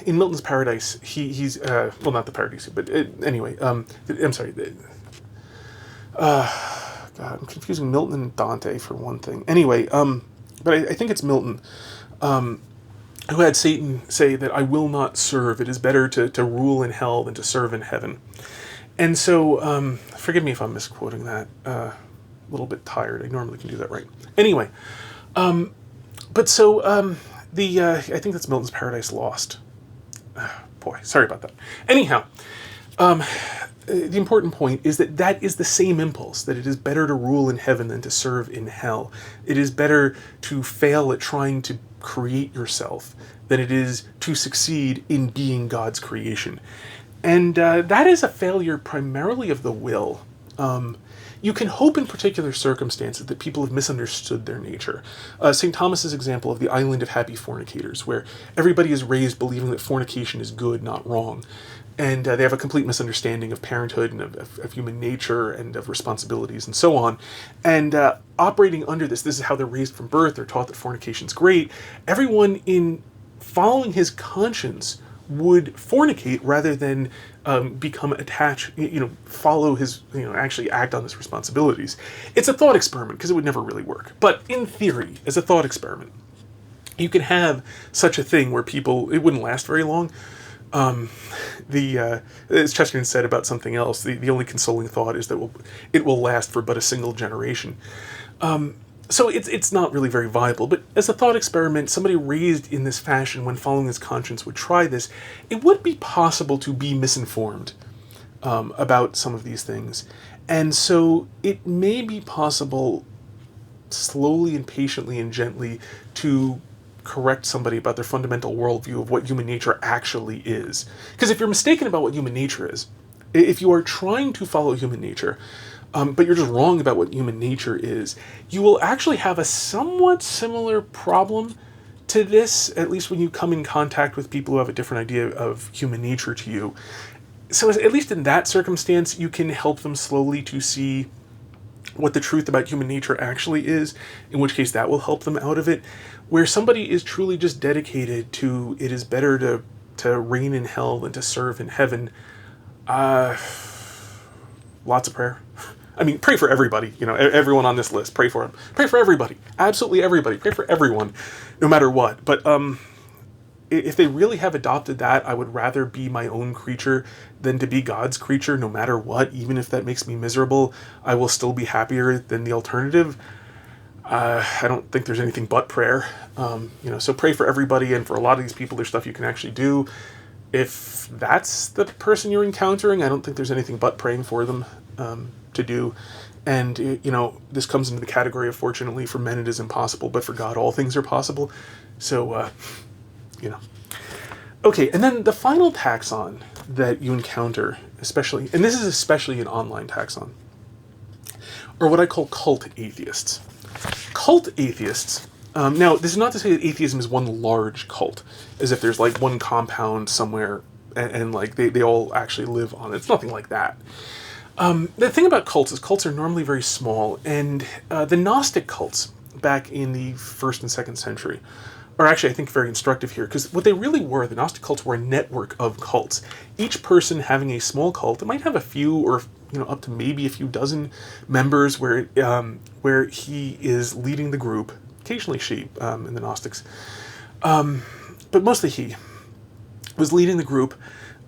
in Milton's Paradise, he's not the Paradise, but anyway. I'm sorry. God, I'm confusing Milton and Dante for one thing. Anyway, but I think it's Milton who had Satan say that I will not serve. It is better to rule in hell than to serve in heaven. And so, forgive me if I'm misquoting that. A little bit tired. I normally can do that right. Anyway, I think that's Milton's Paradise Lost. Boy, sorry about that. Anyhow, the important point is that is the same impulse, that it is better to rule in heaven than to serve in hell. It is better to fail at trying to create yourself than it is to succeed in being God's creation. And that is a failure primarily of the will. You can hope in particular circumstances that people have misunderstood their nature. St. Thomas's example of the island of happy fornicators, where everybody is raised believing that fornication is good, not wrong. And they have a complete misunderstanding of parenthood and of human nature and of responsibilities and so on. And operating under this is how they're raised from birth. They're taught that fornication's great. Everyone in following his conscience would fornicate rather than become attached, follow his, actually act on his responsibilities. It's a thought experiment because it would never really work. But in theory, as a thought experiment, you can have such a thing where people, it wouldn't last very long. As Chesterton said about something else, the only consoling thought is that it will last for but a single generation. So it's not really very viable, but as a thought experiment, somebody raised in this fashion when following his conscience would try this. It would be possible to be misinformed about some of these things. And so it may be possible, slowly and patiently and gently, to correct somebody about their fundamental worldview of what human nature actually is. Because if you're mistaken about what human nature is, if you are trying to follow human nature, but you're just wrong about what human nature is, you will actually have a somewhat similar problem to this, at least when you come in contact with people who have a different idea of human nature to you. So at least in that circumstance, you can help them slowly to see what the truth about human nature actually is, in which case that will help them out of it. Where somebody is truly just dedicated to, it is better to reign in hell than to serve in heaven, lots of prayer. I mean, pray for everybody, everyone on this list, pray for them. Pray for everybody, absolutely everybody, pray for everyone, no matter what. But if they really have adopted that, I would rather be my own creature than to be God's creature, no matter what. Even if that makes me miserable, I will still be happier than the alternative. I don't think there's anything but prayer. So pray for everybody, and for a lot of these people, there's stuff you can actually do. If that's the person you're encountering, I don't think there's anything but praying for them to do. And, this comes into the category of, fortunately, for men it is impossible, but for God all things are possible. So, Okay, and then the final taxon that you encounter, especially, and this is especially an online taxon, are what I call cult atheists. Cult atheists, now this is not to say that atheism is one large cult, as if there's like one compound somewhere and like they all actually live on it. It's nothing like that. The thing about cults is cults are normally very small, and the Gnostic cults back in the 1st and 2nd century are actually, I think, very instructive here, because what they really were, the Gnostic cults were a network of cults. Each person having a small cult, it might have a few or up to maybe a few dozen members where he is leading the group, occasionally she, in the Gnostics, but mostly he was leading the group,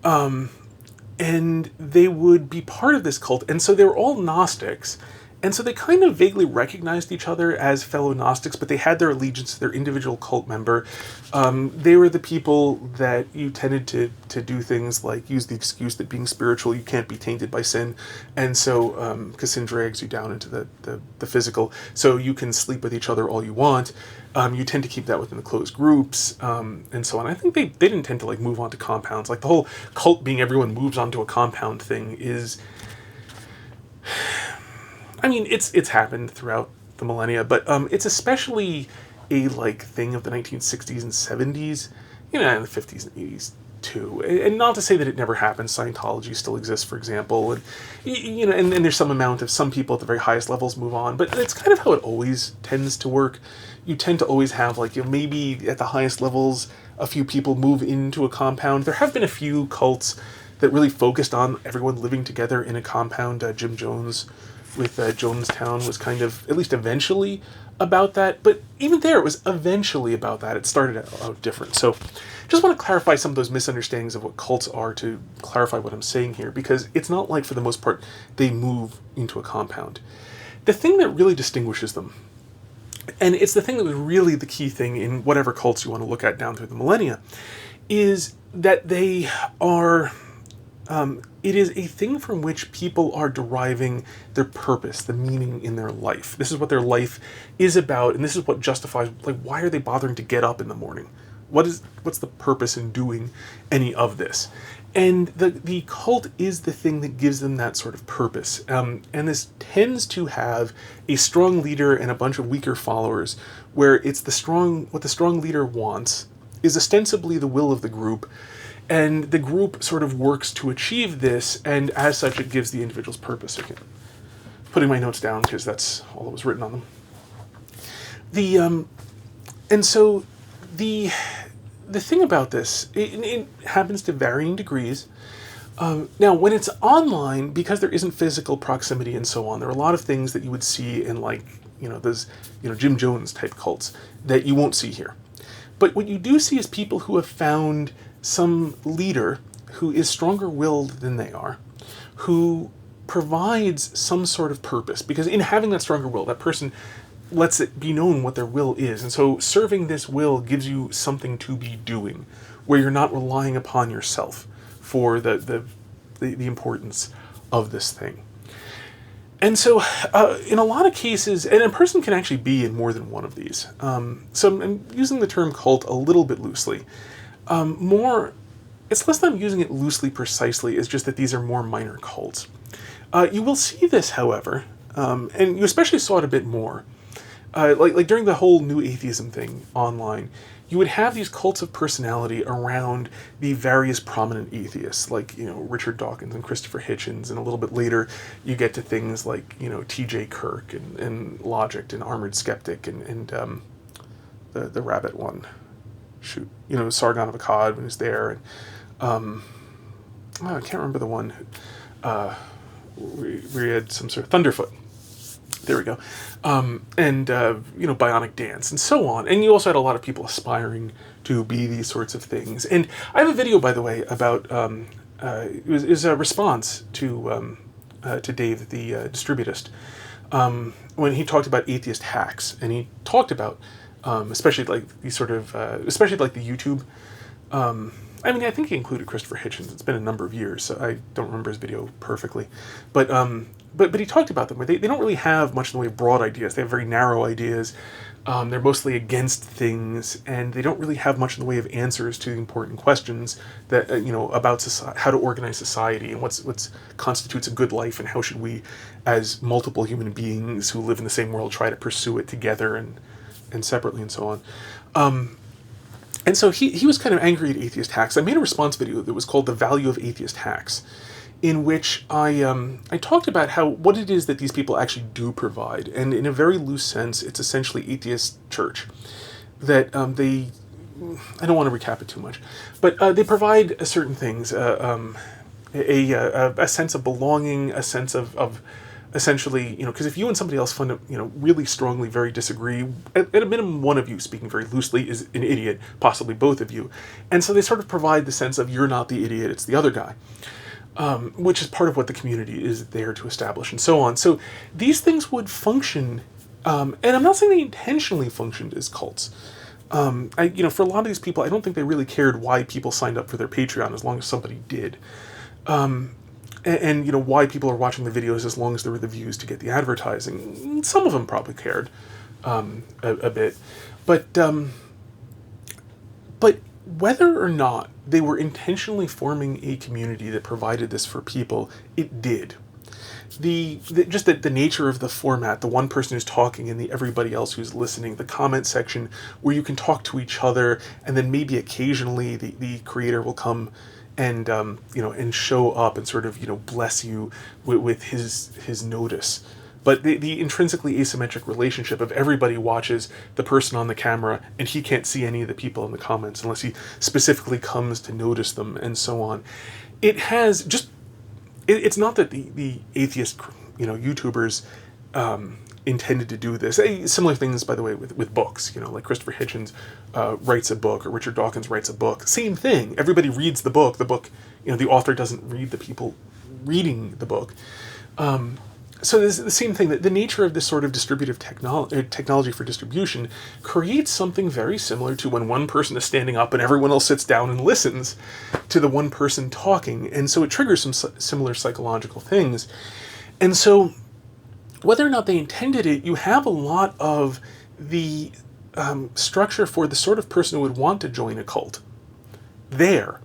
and they would be part of this cult, and so they were all Gnostics. And so they kind of vaguely recognized each other as fellow Gnostics, but they had their allegiance to their individual cult member. They were the people that you tended to do things like use the excuse that being spiritual, you can't be tainted by sin. And so, because sin drags you down into the physical, so you can sleep with each other all you want. You tend to keep that within the closed groups, and so on. I think they didn't tend to like move on to compounds. Like the whole cult being everyone moves onto a compound thing is... I mean, it's happened throughout the millennia, but it's especially a thing of the 1960s and 70s, and the 50s and 80s too. And not to say that it never happened. Scientology still exists, for example, and and there's some amount of some people at the very highest levels move on, but it's kind of how it always tends to work. You tend to always have maybe at the highest levels a few people move into a compound. There have been a few cults that really focused on everyone living together in a compound. Jim Jones with Jonestown was kind of, at least eventually, about that. But even there, it was eventually about that. It started out different. So just want to clarify some of those misunderstandings of what cults are, to clarify what I'm saying here, because it's not like, for the most part, they move into a compound. The thing that really distinguishes them, and it's the thing that was really the key thing in whatever cults you want to look at down through the millennia, is that they are... it is a thing from which people are deriving their purpose, the meaning in their life. This is what their life is about, and this is what justifies, why are they bothering to get up in the morning? What's the purpose in doing any of this? And the cult is the thing that gives them that sort of purpose. And this tends to have a strong leader and a bunch of weaker followers, where it's what the strong leader wants is ostensibly the will of the group, and the group sort of works to achieve this, and as such, it gives the individual's purpose. Okay. Putting my notes down because that's all that was written on them. And so the thing about this, it happens to varying degrees. Now, when it's online, because there isn't physical proximity and so on, there are a lot of things that you would see in those Jim Jones type cults that you won't see here. But what you do see is people who have found some leader who is stronger-willed than they are, who provides some sort of purpose, because in having that stronger will, that person lets it be known what their will is. And so serving this will gives you something to be doing, where you're not relying upon yourself for the importance of this thing. And so, in a lot of cases, and a person can actually be in more than one of these. So I'm using the term cult a little bit loosely. It's less that I'm using it loosely precisely, it's just that these are more minor cults. You will see this, however, and you especially saw it a bit more, like during the whole new atheism thing online, you would have these cults of personality around the various prominent atheists, like, Richard Dawkins and Christopher Hitchens, and a little bit later you get to things like, T.J. Kirk and Logic and Armored Skeptic and the rabbit one. Sargon of Akkad when he's there, and I can't remember the one where he had some sort of Thunderfoot. There we go. And Bionic Dance, and so on. And you also had a lot of people aspiring to be these sorts of things. And I have a video, by the way, about it was a response to Dave, the distributist, when he talked about atheist hacks, and he talked about especially like these sort of especially like the YouTube. I think he included Christopher Hitchens. It's been a number of years, so I don't remember his video perfectly, but he talked about them where they don't really have much in the way of broad ideas. They have very narrow ideas. They're mostly against things, and they don't really have much in the way of answers to the important questions that about how to organize society and what constitutes a good life, and how should we, as multiple human beings who live in the same world, try to pursue it together and separately and so on. And so he was kind of angry at atheist hacks. I made a response video that was called "The Value of Atheist Hacks," in which I talked about what it is that these people actually do provide. And in a very loose sense, it's essentially atheist church. That I don't want to recap it too much, but they provide certain things, a sense of belonging, a sense of essentially, because if you and somebody else really strongly very disagree, at a minimum one of you, speaking very loosely, is an idiot, possibly both of you. And so they sort of provide the sense of you're not the idiot, it's the other guy. Which is part of what the community is there to establish, and so on. So these things would function, and I'm not saying they intentionally functioned as cults. For a lot of these people, I don't think they really cared why people signed up for their Patreon, as long as somebody did. And why people are watching the videos, as long as there were the views to get the advertising. Some of them probably cared a bit, but whether or not they were intentionally forming a community that provided this for people, it did. Just the nature of the format, the one person who's talking and the everybody else who's listening, the comment section where you can talk to each other, and then maybe occasionally the creator will come and and show up and sort of bless you with his notice. But the intrinsically asymmetric relationship of everybody watches the person on the camera and he can't see any of the people in the comments unless he specifically comes to notice them, and so on. It has just it's not that the atheist YouTubers intended to do this. Similar things, by the way, with books. Like Christopher Hitchens writes a book, or Richard Dawkins writes a book. Same thing. Everybody reads the book. The book, the author doesn't read the people reading the book. So there's the same thing, that the nature of this sort of distributive technology for distribution creates something very similar to when one person is standing up and everyone else sits down and listens to the one person talking. And so it triggers some similar psychological things. And so whether or not they intended it, you have a lot of the structure for the sort of person who would want to join a cult there.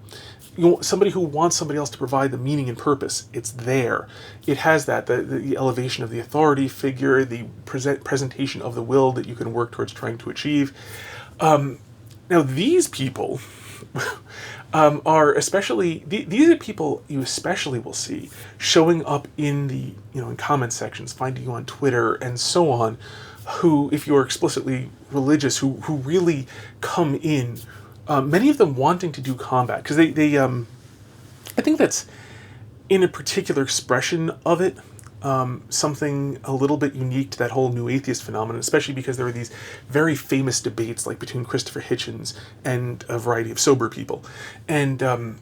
Somebody who wants somebody else to provide the meaning and purpose, it's there. It has that, the elevation of the authority figure, the presentation of the will that you can work towards trying to achieve. Now these people are especially, these are people you especially will see showing up in the, in comment sections, finding you on Twitter and so on, who, if you're explicitly religious, who really come in, many of them wanting to do combat, because they I think that's, in a particular expression of it, something a little bit unique to that whole new atheist phenomenon, especially because there were these very famous debates, like between Christopher Hitchens and a variety of sober people, and there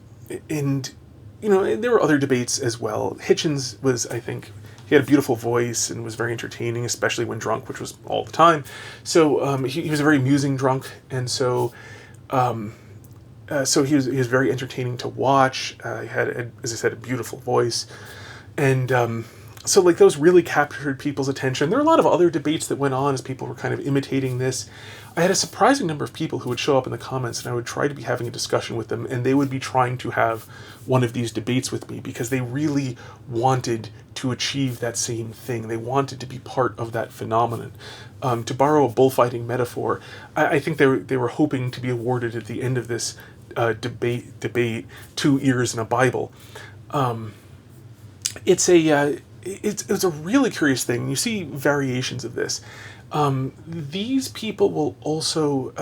were other debates as well. Hitchens was, I think, he had a beautiful voice and was very entertaining, especially when drunk, which was all the time. So he was a very amusing drunk, and so he was very entertaining to watch. He had, as I said, a beautiful voice, and so like those really captured people's attention. There were a lot of other debates that went on as people were kind of imitating this. I had a surprising number of people who would show up in the comments, and I would try to be having a discussion with them, and they would be trying to have one of these debates with me because they really wanted to achieve that same thing. They wanted to be part of that phenomenon. To borrow a bullfighting metaphor, I think they were hoping to be awarded at the end of this debate 2 ears and a Bible. It's a really curious thing. You see variations of this. These people will also,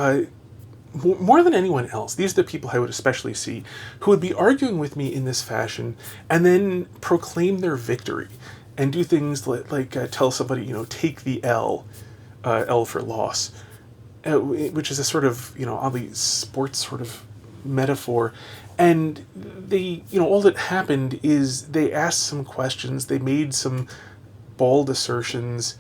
more than anyone else, these are the people I would especially see who would be arguing with me in this fashion and then proclaim their victory and do things like tell somebody, take the L, L for loss, which is a sort of, oddly sports sort of metaphor. And they, all that happened is they asked some questions, they made some bold assertions,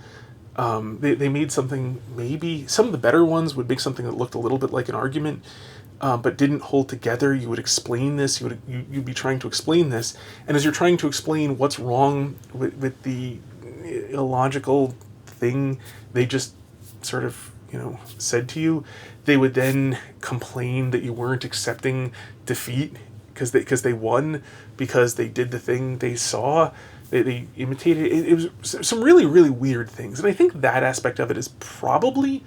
they made something, maybe some of the better ones would make something that looked a little bit like an argument, but didn't hold together. You would explain this, you'd be trying to explain this, and as you're trying to explain what's wrong with the illogical thing they just sort of, said to you, they would then complain that you weren't accepting defeat because they won, because they did the thing they saw. They imitated it. It was some really, really weird things. And I think that aspect of it is probably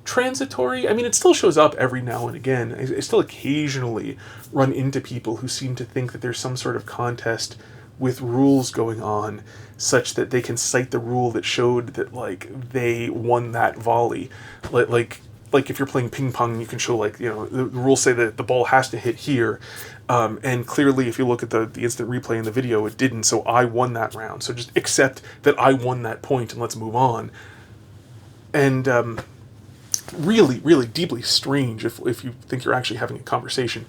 transitory. I mean, it still shows up every now and again. I still occasionally run into people who seem to think that there's some sort of contest with rules going on such that they can cite the rule that showed that, like, they won that volley. Like if you're playing ping pong, you can show, like, the rules say that the ball has to hit here. And clearly, if you look at the instant replay in the video, it didn't, so I won that round. So just accept that I won that point and let's move on. And really, really deeply strange if you think you're actually having a conversation.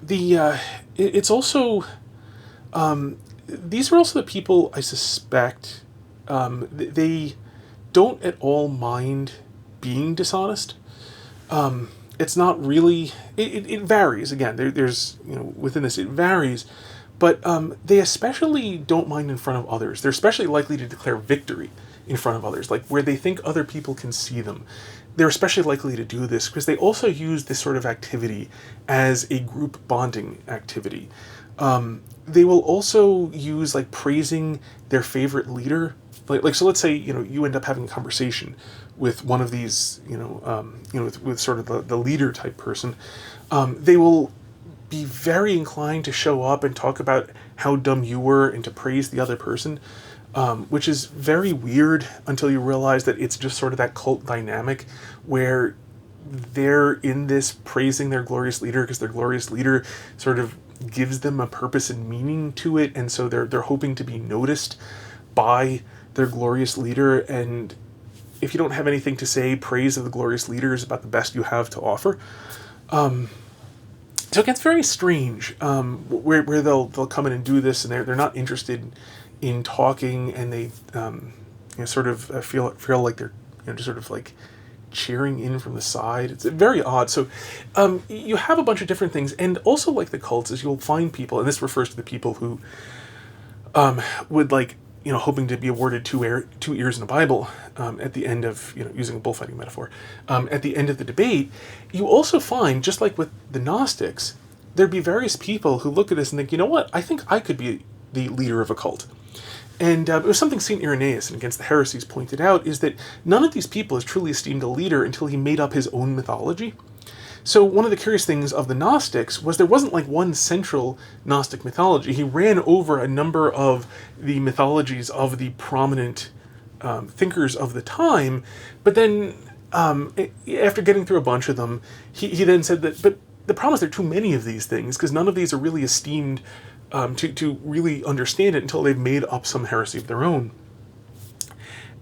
It's also... these are also the people I suspect they don't at all mind being dishonest. It's not really... It varies. Again, there's, within this, it varies. But they especially don't mind in front of others. They're especially likely to declare victory in front of others, like where they think other people can see them. They're especially likely to do this because they also use this sort of activity as a group bonding activity. They will also use, like, praising their favorite leader. Like so let's say, you end up having a conversation with one of these, with sort of the leader type person. They will be very inclined to show up and talk about how dumb you were and to praise the other person, which is very weird until you realize that it's just sort of that cult dynamic where they're in this praising their glorious leader because their glorious leader sort of gives them a purpose and meaning to it, and so they're hoping to be noticed by their glorious leader. And if you don't have anything to say, praise of the glorious leader is about the best you have to offer. So it gets very strange, where they'll come in and do this, and they're not interested in talking, and they sort of feel like they're just sort of like cheering in from the side. It's very odd. So you have a bunch of different things, and also, like the cults, is you'll find people, and this refers to the people who would, like, hoping to be awarded two ears in a Bible at the end of, using a bullfighting metaphor, at the end of the debate. You also find, just like with the Gnostics, there'd be various people who look at this and think, what, I think I could be the leader of a cult. And it was something St. Irenaeus, in Against the Heresies, pointed out, is that none of these people is truly esteemed a leader until he made up his own mythology. So one of the curious things of the Gnostics was there wasn't like one central Gnostic mythology. He ran over a number of the mythologies of the prominent thinkers of the time, but then after getting through a bunch of them, he then said that, but the problem is there are too many of these things, because none of these are really esteemed to really understand it until they've made up some heresy of their own.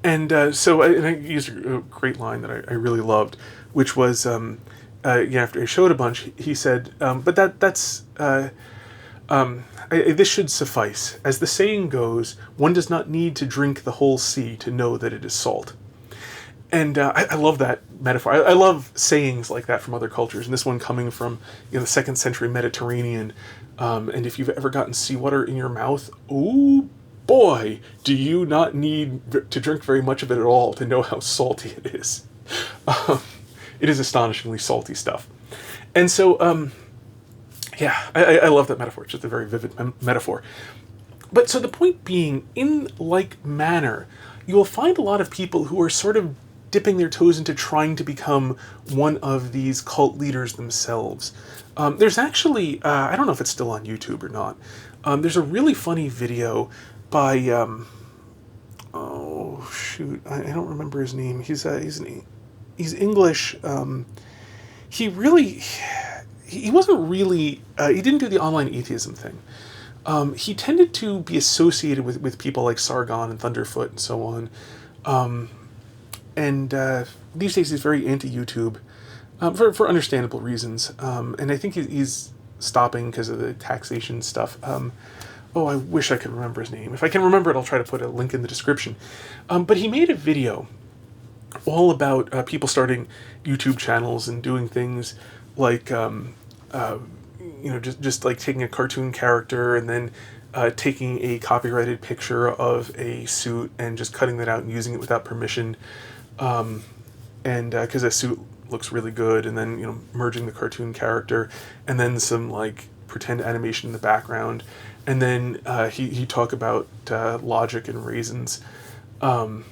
And so I used a great line that I really loved, which was, after he showed a bunch, he said, but that's This should suffice. As the saying goes, one does not need to drink the whole sea to know that it is salt. And I love that metaphor. I love sayings like that from other cultures. And this one coming from the 2nd century Mediterranean. And if you've ever gotten seawater in your mouth, oh boy, do you not need to drink very much of it at all to know how salty it is. It is astonishingly salty stuff. And so, yeah, I love that metaphor. It's just a very vivid metaphor. But so the point being, in like manner, you will find a lot of people who are sort of dipping their toes into trying to become one of these cult leaders themselves. There's actually, I don't know if it's still on YouTube or not, there's a really funny video by, oh shoot, I don't remember his name. He's English. He wasn't really, he didn't do the online atheism thing. He tended to be associated with people like Sargon and Thunderfoot and so on. And these days he's very anti-YouTube, for understandable reasons. And I think he's stopping because of the taxation stuff. I wish I could remember his name. If I can remember it, I'll try to put a link in the description. But he made a video all about people starting YouTube channels and doing things like, just like taking a cartoon character and then taking a copyrighted picture of a suit and just cutting that out and using it without permission. And because a suit looks really good, and then merging the cartoon character and then some like pretend animation in the background, and then he talked about logic and raisins, and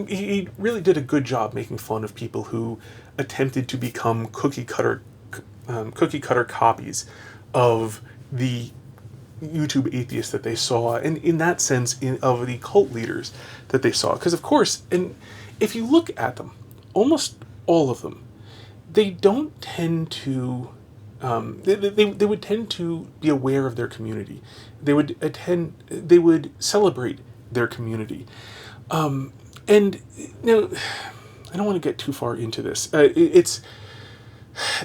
he really did a good job making fun of people who attempted to become cookie cutter copies of the YouTube atheists that they saw, and in that sense of the cult leaders that they saw. Because of course, and if you look at them, almost all of them, they don't tend to, they would tend to be aware of their community. They would celebrate their community. And now, I don't want to get too far into this. It's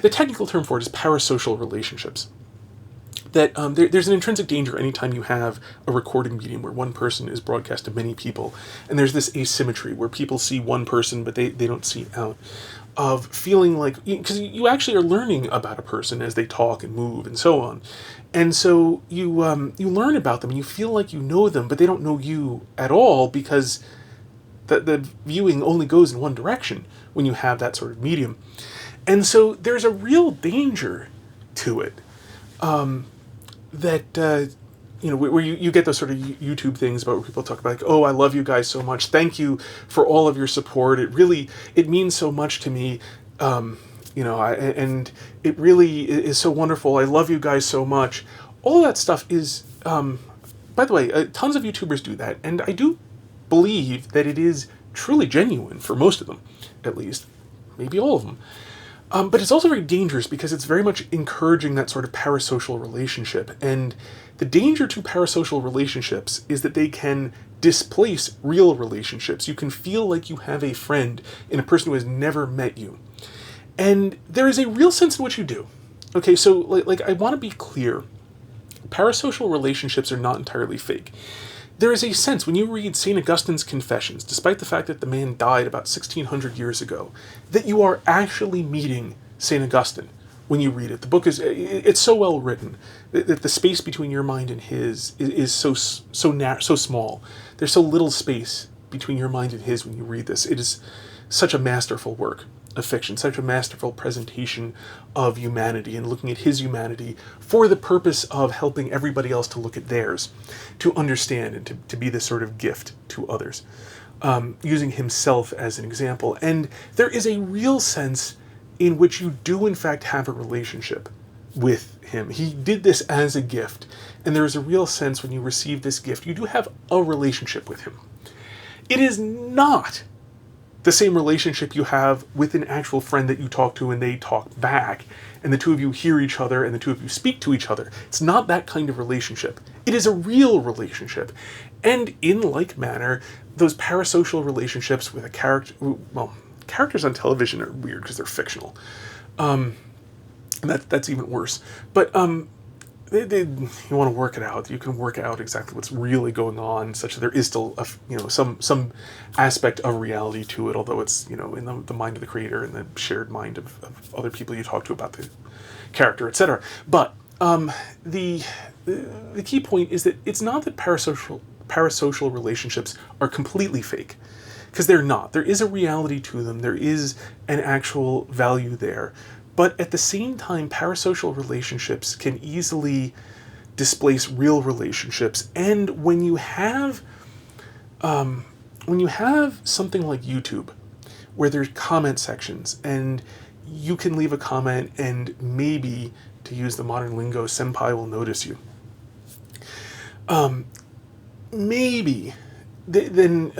the technical term for it is parasocial relationships. That there's an intrinsic danger anytime you have a recording medium where one person is broadcast to many people, and there's this asymmetry where people see one person but they don't see out, of feeling like, because you actually are learning about a person as they talk and move and so on, and so you learn about them and you feel like you know them, but they don't know you at all, because the viewing only goes in one direction when you have that sort of medium. And so there's a real danger to it. Where you get those sort of YouTube things about where people talk about like, oh, I love you guys so much. Thank you for all of your support. It means so much to me. And it really is so wonderful. I love you guys so much. All of that stuff is, by the way, tons of YouTubers do that. And I do believe that it is truly genuine for most of them, at least, maybe all of them. But it's also very dangerous because it's very much encouraging that sort of parasocial relationship. And the danger to parasocial relationships is that they can displace real relationships. You can feel like you have a friend in a person who has never met you. And there is a real sense in which you do. Okay, so like I want to be clear. Parasocial relationships are not entirely fake. There is a sense, when you read St. Augustine's Confessions, despite the fact that the man died about 1600 years ago, that you are actually meeting St. Augustine when you read it. The book it's so well written that the space between your mind and his is so small. There's so little space between your mind and his when you read this. It is such a masterful work of fiction, such a masterful presentation of humanity and looking at his humanity for the purpose of helping everybody else to look at theirs, to understand and to be this sort of gift to others, using himself as an example. And there is a real sense in which you do in fact have a relationship with him. He did this as a gift, and there is a real sense when you receive this gift, you do have a relationship with him. It is not the same relationship you have with an actual friend that you talk to and they talk back, and the two of you hear each other and the two of you speak to each other. It's not that kind of relationship. It is a real relationship. And in like manner, those parasocial relationships with a character, well, characters on television are weird because they're fictional. And that's even worse. But you want to work it out. You can work out exactly what's really going on, such that there is still some aspect of reality to it, although it's in the mind of the creator and the shared mind of other people you talk to about the character, etc. But the key point is that it's not that parasocial relationships are completely fake, because they're not. There is a reality to them. There is an actual value there. But at the same time, parasocial relationships can easily displace real relationships. And when you have something like YouTube, where there's comment sections, and you can leave a comment, and maybe, to use the modern lingo, senpai will notice you. Maybe then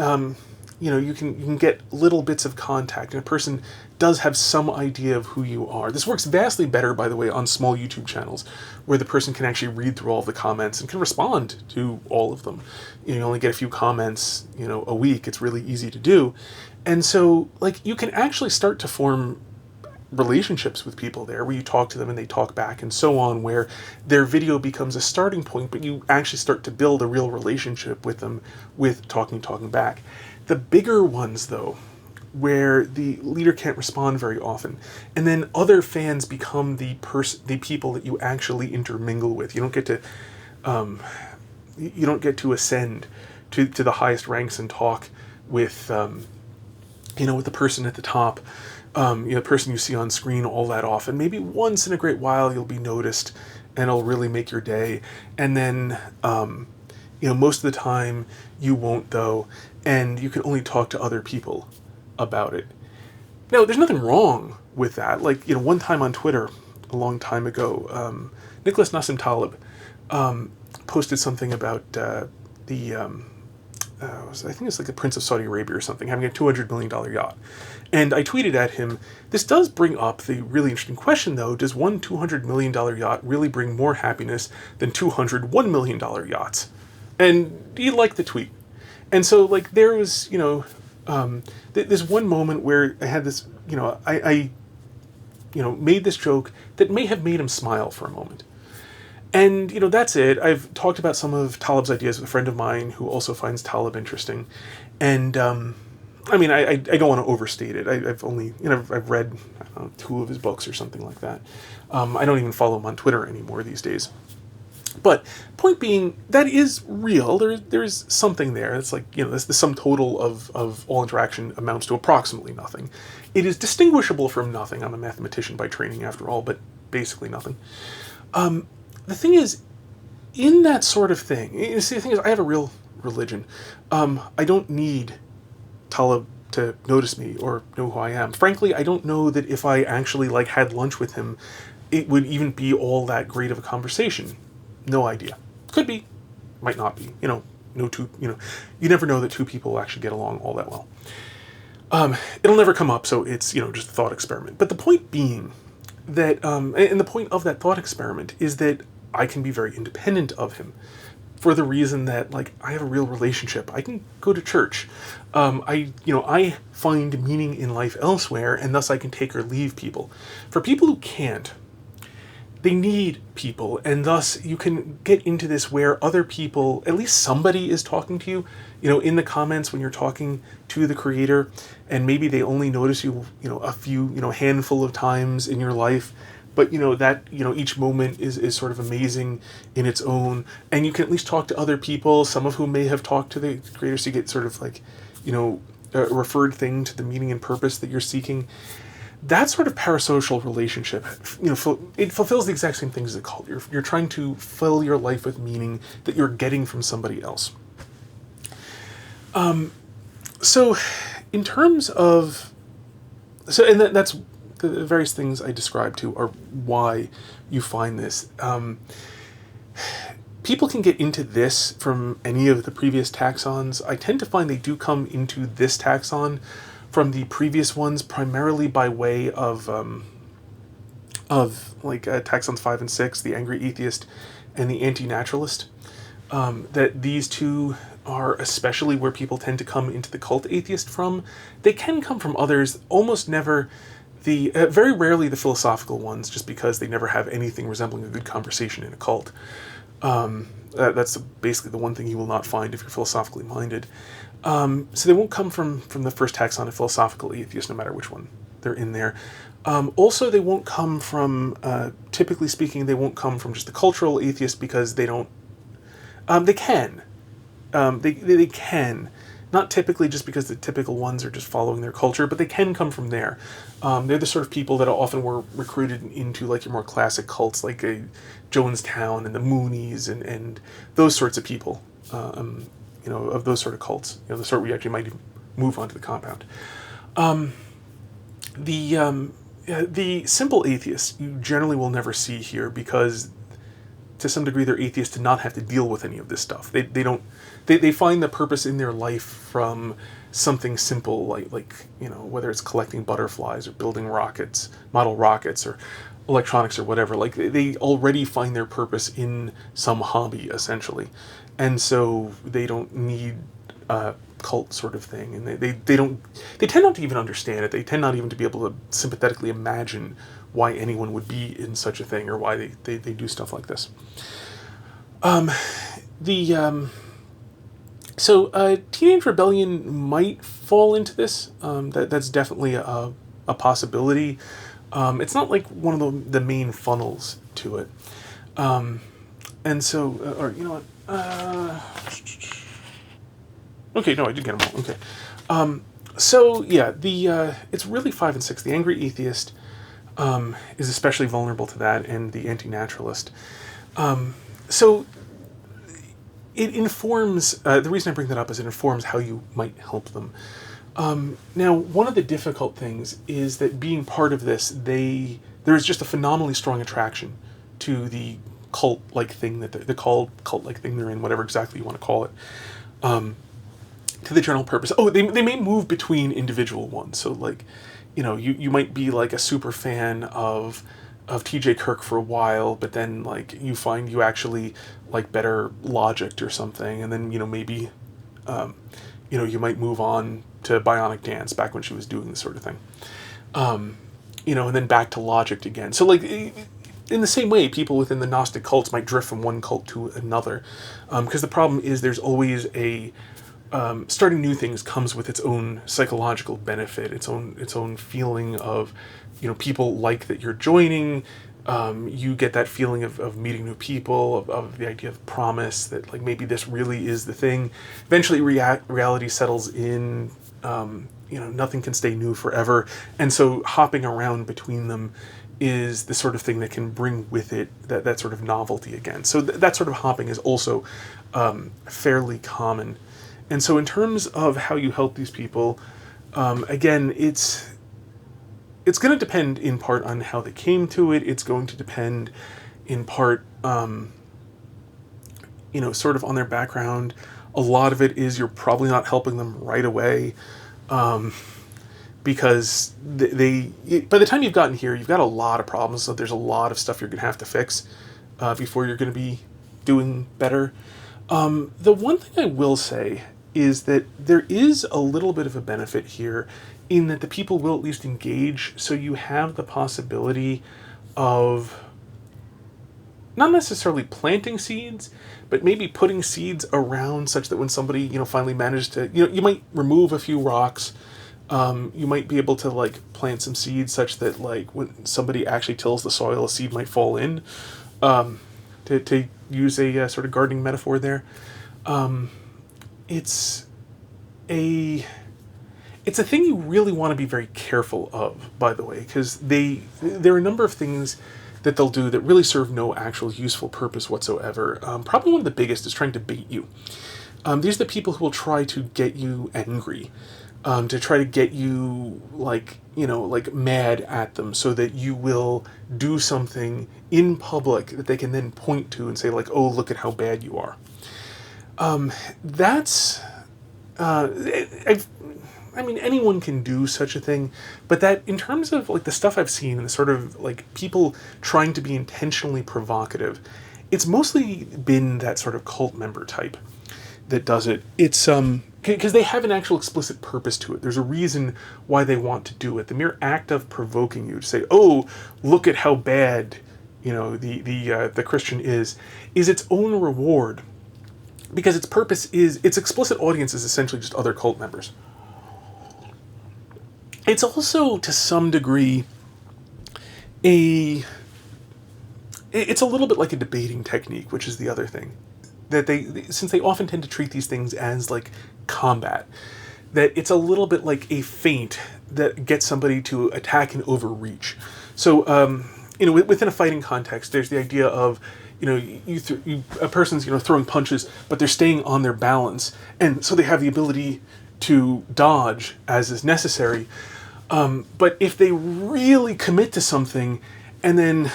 you can get little bits of contact, and a person does have some idea of who you are. This works vastly better, by the way, on small YouTube channels, where the person can actually read through all of the comments and can respond to all of them. You only get a few comments, a week. It's really easy to do. And so, you can actually start to form relationships with people there, where you talk to them and they talk back and so on, where their video becomes a starting point, but you actually start to build a real relationship with them with talking back. The bigger ones, though, where the leader can't respond very often, and then other fans become the people that you actually intermingle with. You don't get to ascend to the highest ranks and talk with with the person at the top, the person you see on screen all that often. Maybe once in a great while you'll be noticed, and it'll really make your day. And then most of the time you won't, though, and you can only talk to other people about it. Now, there's nothing wrong with that. One time on Twitter, a long time ago, Nicholas Nassim Taleb posted something about I think it's the Prince of Saudi Arabia or something, having a $200 million yacht. And I tweeted at him, this does bring up the really interesting question, though. Does one $200 million yacht really bring more happiness than 201 $1 million yachts? And he liked the tweet. And so, there was, there's one moment where I had this, I made this joke that may have made him smile for a moment. And, that's it. I've talked about some of Taleb's ideas with a friend of mine who also finds Taleb interesting. And, I don't want to overstate it. I've only, I've read, 2 of his books or something like that. I don't even follow him on Twitter anymore these days. But point being, that is real. There's something there. It's the sum total of all interaction amounts to approximately nothing. It is distinguishable from nothing. I'm a mathematician by training, after all, but basically nothing. The thing is, in that sort of thing, the thing is, I have a real religion. I don't need Taleb to notice me or know who I am. Frankly, I don't know that if I actually had lunch with him, it would even be all that great of a conversation. No idea. Could be, might not be. You never know that two people will actually get along all that well. It'll never come up, so it's just a thought experiment. But the point being that, and the point of that thought experiment is that I can be very independent of him, for the reason that I have a real relationship. I can go to church. I find meaning in life elsewhere, and thus I can take or leave people. For people who can't, they need people, and thus you can get into this where other people, at least somebody is talking to you, in the comments when you're talking to the creator, and maybe they only notice you, a few, handful of times in your life, but that, each moment is sort of amazing in its own, and you can at least talk to other people, some of whom may have talked to the creator, so you get sort of a referred thing to the meaning and purpose that you're seeking. That sort of parasocial relationship, it fulfills the exact same things as a cult. You're trying to fill your life with meaning that you're getting from somebody else. So, in terms of, and that's the various things I described to are why you find this. People can get into this from any of the previous taxons. I tend to find they do come into this taxon from the previous ones, primarily by way of taxons 5 and 6, the angry atheist and the anti-naturalist. That these two are especially where people tend to come into the cult atheist from. They can come from others, almost never The very rarely the philosophical ones, just because they never have anything resembling a good conversation in a cult. That's basically the one thing you will not find if you're philosophically minded. So they won't come from the first taxon of philosophical atheists, no matter which one they're in there. Also, they won't come from, typically speaking, they won't come from just the cultural atheist, because they don't. They can. They can. Not typically just because the typical ones are just following their culture, but they can come from there. They're the sort of people that often were recruited into like your more classic cults, like a Jonestown and the Moonies and those sorts of people. Of those sort of cults. The sort where you actually might even move onto the compound. The simple atheists you generally will never see here, because to some degree they're atheists to not have to deal with any of this stuff. They find the purpose in their life from something simple like whether it's collecting butterflies or building rockets, model rockets, or electronics or whatever. Like they already find their purpose in some hobby essentially, and so they don't need a cult sort of thing, and they tend not to even understand it. They tend not even to be able to sympathetically imagine why anyone would be in such a thing, or why they do stuff like this. So Teenage Rebellion might fall into this. That's definitely a possibility. It's not like one of the main funnels to it. And so, or you know what? Okay, no, I did get them all. Okay. So yeah, it's really 5 and 6. The angry atheist is especially vulnerable to that, and the anti-naturalist. So it informs, the reason I bring that up is it informs how you might help them. Now, one of the difficult things is that being part of this, there is just a phenomenally strong attraction to the cult-like thing the cult-like thing they're in, whatever exactly you want to call it, to the general purpose. Oh, they may move between individual ones. So, like, you might be like a super fan of T.J. Kirk for a while, but then like you find you actually like better Logic or something, and then maybe you might move on to Bionic Dance back when she was doing this sort of thing, and then back to Logic again. So like in the same way, people within the Gnostic cults might drift from one cult to another, because the problem is there's always starting new things comes with its own psychological benefit, its own feeling of, people like that you're joining. You get that feeling of meeting new people, of the idea of promise, that like maybe this really is the thing. Eventually reality settles in, nothing can stay new forever. And so hopping around between them is the sort of thing that can bring with it that sort of novelty again. So that sort of hopping is also fairly common. And so in terms of how you help these people, again, it's going to depend in part on how they came to it. It's going to depend in part, sort of on their background. A lot of it is you're probably not helping them right away, because by the time you've gotten here, you've got a lot of problems. So there's a lot of stuff you're going to have to fix before you're going to be doing better. The one thing I will say is that there is a little bit of a benefit here in that the people will at least engage, so you have the possibility of not necessarily planting seeds, but maybe putting seeds around such that when somebody, finally manages to, you might remove a few rocks, you might be able to, like, plant some seeds such that, like, when somebody actually tills the soil, a seed might fall in, to use a sort of gardening metaphor there. It's a thing you really want to be very careful of, by the way, because there are a number of things that they'll do that really serve no actual useful purpose whatsoever. Probably one of the biggest is trying to bait you. These are the people who will try to get you angry, to try to get you like mad at them, so that you will do something in public that they can then point to and say, like, oh, look at how bad you are. Anyone can do such a thing, but that, in terms of like the stuff I've seen and the sort of like people trying to be intentionally provocative, it's mostly been that sort of cult member type. that does it. It's because they have an actual explicit purpose to it. There's a reason why they want to do it. The mere act of provoking you to say, "Oh, look at how bad, the Christian is its own reward, because its purpose is its explicit audience is essentially just other cult members. It's also, to some degree, it's a little bit like a debating technique, which is the other thing. That since they often tend to treat these things as like combat, that it's a little bit like a feint that gets somebody to attack and overreach. So, within a fighting context, there's the idea of, a person's, throwing punches, but they're staying on their balance, and so they have the ability to dodge as is necessary. But if they really commit to something, and then,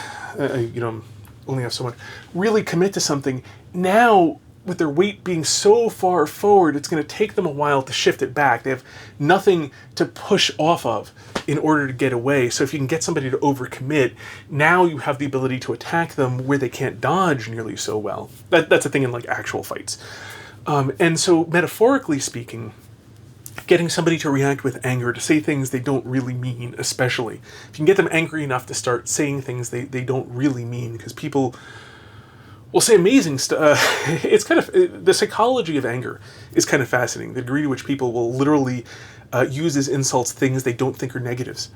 only have so much, really commit to something, now, with their weight being so far forward, it's going to take them a while to shift it back. They have nothing to push off of in order to get away. So if you can get somebody to overcommit, now you have the ability to attack them where they can't dodge nearly so well. That's a thing in like actual fights. And so metaphorically speaking, getting somebody to react with anger, to say things they don't really mean, especially. If you can get them angry enough to start saying things they don't really mean, because people will say amazing stuff. It's kind of, the psychology of anger is kind of fascinating. The degree to which people will literally use as insults things they don't think are negatives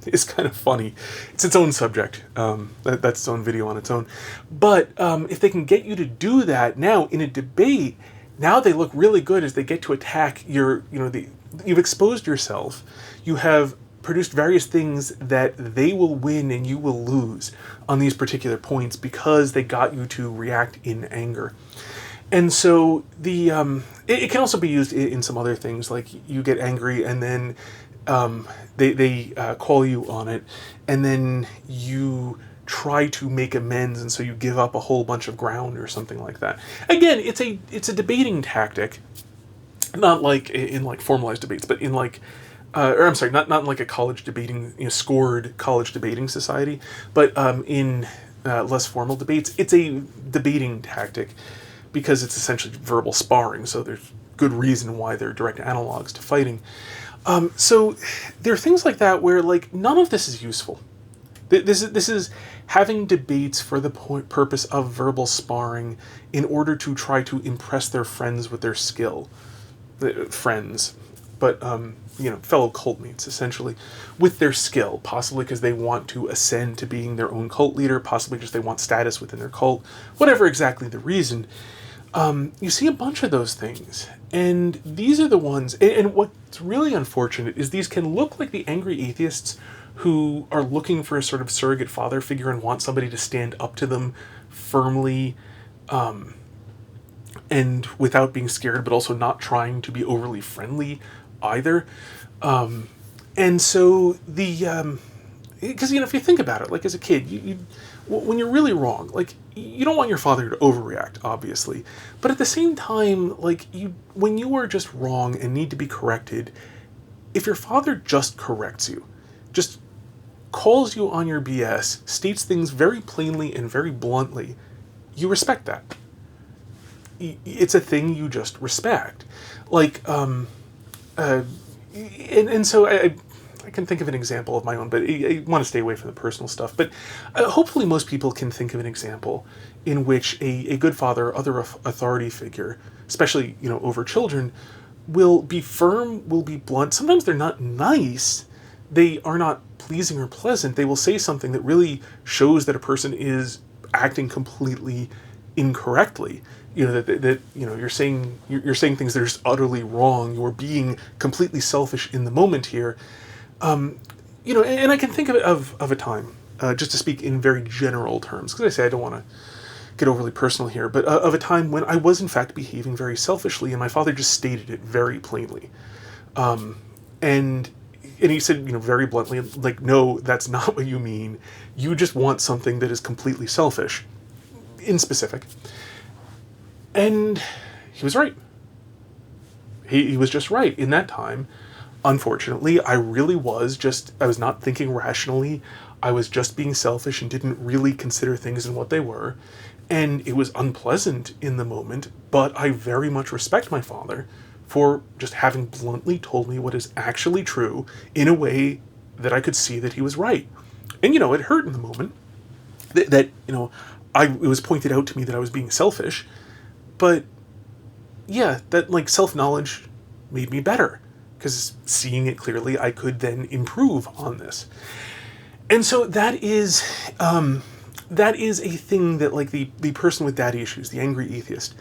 is kind of funny. It's its own subject. That's its own video on its own. But if they can get you to do that now in a debate, now they look really good as they get to attack you've exposed yourself. You have produced various things that they will win and you will lose on these particular points because they got you to react in anger. And so it can also be used in some other things, like you get angry and then they call you on it, and then you try to make amends, and so you give up a whole bunch of ground or something like that. Again, it's a debating tactic, not like in like formalized debates, but in like not in like a college debating, scored college debating society, but in less formal debates, it's a debating tactic because it's essentially verbal sparring. So there's good reason why they're direct analogs to fighting. So there are things like that where like none of this is useful. This is having debates for the purpose of verbal sparring in order to try to impress their friends with their skill. Friends, but fellow cult mates, essentially, with their skill, possibly because they want to ascend to being their own cult leader, possibly just they want status within their cult, whatever exactly the reason. You see a bunch of those things, and these are the ones, and what's really unfortunate is these can look like the angry atheists who are looking for a sort of surrogate father figure and want somebody to stand up to them firmly, and without being scared, but also not trying to be overly friendly either. And so because if you think about it, like as a kid, you when you're really wrong, like you don't want your father to overreact, obviously, but at the same time, like when you are just wrong and need to be corrected, if your father just corrects you, just calls you on your BS, states things very plainly and very bluntly, you respect that. It's a thing you just respect. Like, and so I can think of an example of my own, but I want to stay away from the personal stuff. But hopefully most people can think of an example in which a good father or other authority figure, especially, over children, will be firm, will be blunt. Sometimes they're not nice. They are not pleasing or pleasant. They will say something that really shows that a person is acting completely incorrectly. That you're saying things that are just utterly wrong. You're being completely selfish in the moment here. And I can think of a time, just to speak in very general terms, because I say I don't want to get overly personal here, but of a time when I was in fact behaving very selfishly, and my father just stated it very plainly. And he said, very bluntly, like, no, that's not what you mean. You just want something that is completely selfish, in specific. And he was right. He was just right in that time. Unfortunately, I was not thinking rationally. I was just being selfish and didn't really consider things in what they were, and it was unpleasant in the moment, but I very much respect my father for just having bluntly told me what is actually true in a way that I could see that he was right. And, it hurt in the moment that it was pointed out to me that I was being selfish, but yeah, that like self-knowledge made me better because seeing it clearly, I could then improve on this. And so that is a thing that like the person with daddy issues, the angry atheist,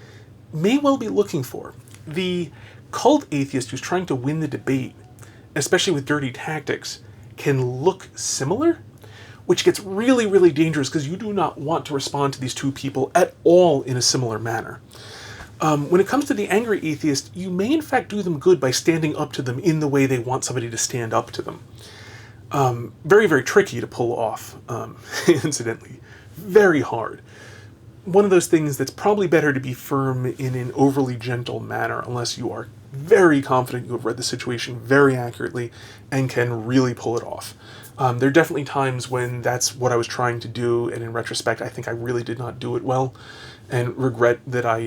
may well be looking for. The cult atheist who's trying to win the debate, especially with dirty tactics, can look similar, which gets really, really dangerous because you do not want to respond to these two people at all in a similar manner. When it comes to the angry atheist, you may in fact do them good by standing up to them in the way they want somebody to stand up to them. Very, very tricky to pull off, incidentally. Very hard. One of those things that's probably better to be firm in an overly gentle manner unless you are very confident you have read the situation very accurately and can really pull it off. There are definitely times when that's what I was trying to do, and in retrospect, I think I really did not do it well, and regret that I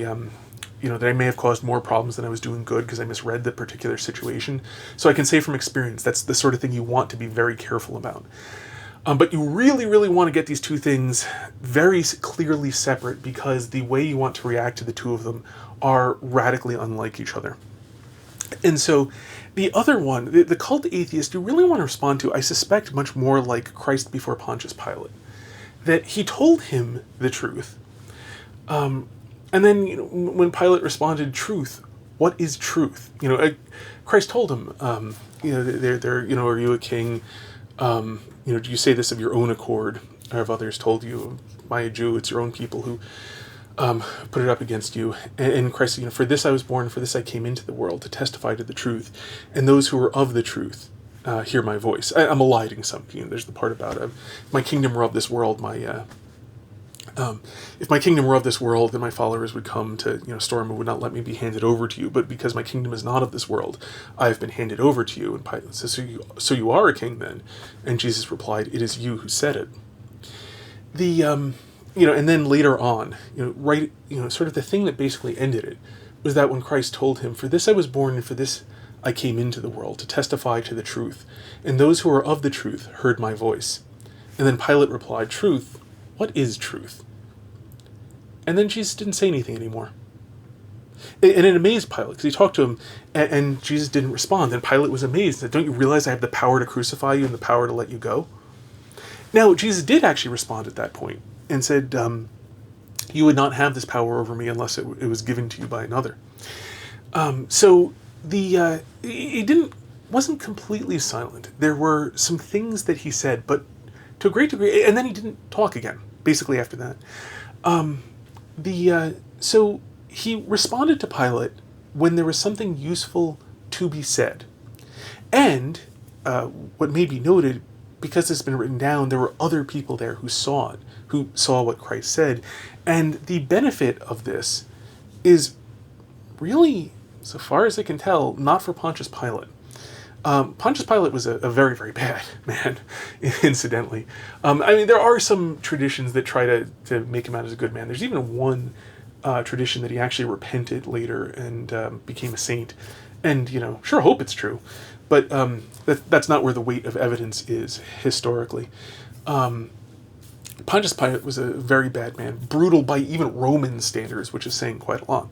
may have caused more problems than I was doing good because I misread the particular situation. So I can say from experience, that's the sort of thing you want to be very careful about. But you really, really want to get these two things very clearly separate because the way you want to react to the two of them are radically unlike each other. And so the other one, the cult atheist, you really want to respond to, I suspect, much more like Christ before Pontius Pilate. That he told him the truth. And then, when Pilate responded, truth, what is truth? Christ told him, are you a king? Do you say this of your own accord, or have others told you? Am I a Jew? It's your own people who put it up against you. And Christ said, for this I was born, for this I came into the world, to testify to the truth. And those who are of the truth hear my voice. I'm eliding some. There's the part about if my kingdom were of this world, if my kingdom were of this world, then my followers would come to storm and would not let me be handed over to you. But because my kingdom is not of this world, I have been handed over to you. And Pilate says, so you are a king then? And Jesus replied, it is you who said it. And then later on, sort of the thing that basically ended it was that when Christ told him, for this I was born and for this I came into the world, to testify to the truth. And those who are of the truth heard my voice. And then Pilate replied, truth, what is truth? And then Jesus didn't say anything anymore. And it amazed Pilate, because he talked to him, and Jesus didn't respond. And Pilate was amazed. Said, don't you realize I have the power to crucify you and the power to let you go? Now, Jesus did actually respond at that point, and said, you would not have this power over me unless it was given to you by another. So it wasn't completely silent. There were some things that he said, but to a great degree, and then he didn't talk again, basically after that. So he responded to Pilate when there was something useful to be said. And what may be noted, because it's been written down, there were other people there who saw it, who saw what Christ said. And the benefit of this is really, so far as I can tell, not for Pontius Pilate. Pontius Pilate was a very, very bad man, incidentally. There are some traditions that try to make him out as a good man. There's even one tradition that he actually repented later and became a saint. And, sure hope it's true. But that's not where the weight of evidence is historically. Pontius Pilate was a very bad man, brutal by even Roman standards, which is saying quite a lot.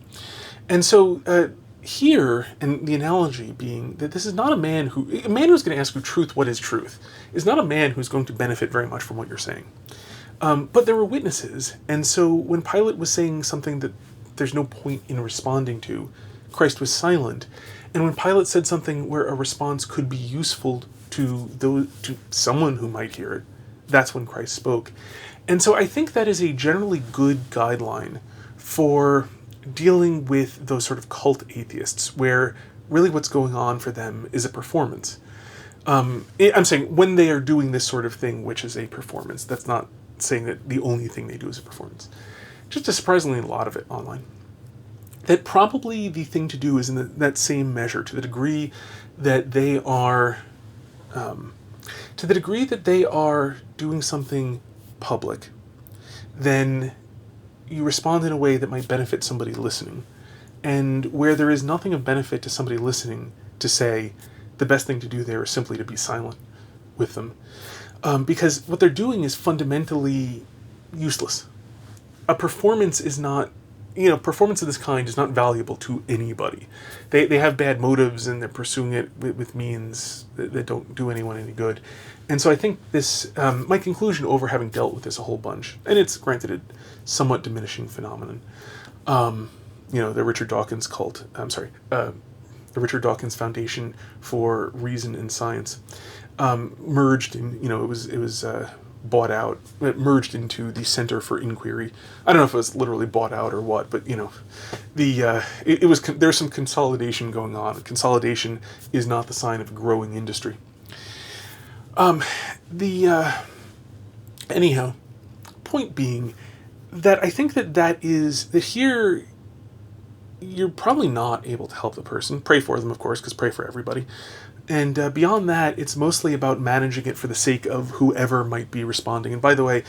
And so here, and the analogy being that this is not a man who's going to ask you truth, what is truth, is not a man who's going to benefit very much from what you're saying. But there were witnesses, and so when Pilate was saying something that there's no point in responding to, Christ was silent. And when Pilate said something where a response could be useful to someone who might hear it, that's when Christ spoke. And so I think that is a generally good guideline for dealing with those sort of cult atheists, where really what's going on for them is a performance. I'm saying when they are doing this sort of thing, which is a performance. That's not saying that the only thing they do is a performance. Just a surprisingly a lot of it online. That probably the thing to do is in that same measure, to the degree that they are To the degree that they are doing something public, then you respond in a way that might benefit somebody listening. And where there is nothing of benefit to somebody listening, to say the best thing to do there is simply to be silent with them. Because what they're doing is fundamentally useless. A performance is not, performance of this kind is not valuable to anybody. They have bad motives and they're pursuing it with means that don't do anyone any good. And so I think this, my conclusion over having dealt with this a whole bunch, and it's granted a somewhat diminishing phenomenon, the Richard Dawkins cult, the Richard Dawkins Foundation for Reason and Science, merged in, it was bought out. It merged into the Center for Inquiry. I don't know if it was literally bought out or what, but there's some consolidation going on. Consolidation is not the sign of a growing industry. Anyhow, point being that I think that here you're probably not able to help the person. Pray for them, of course, because pray for everybody. And beyond that, it's mostly about managing it for the sake of whoever might be responding. And by the way,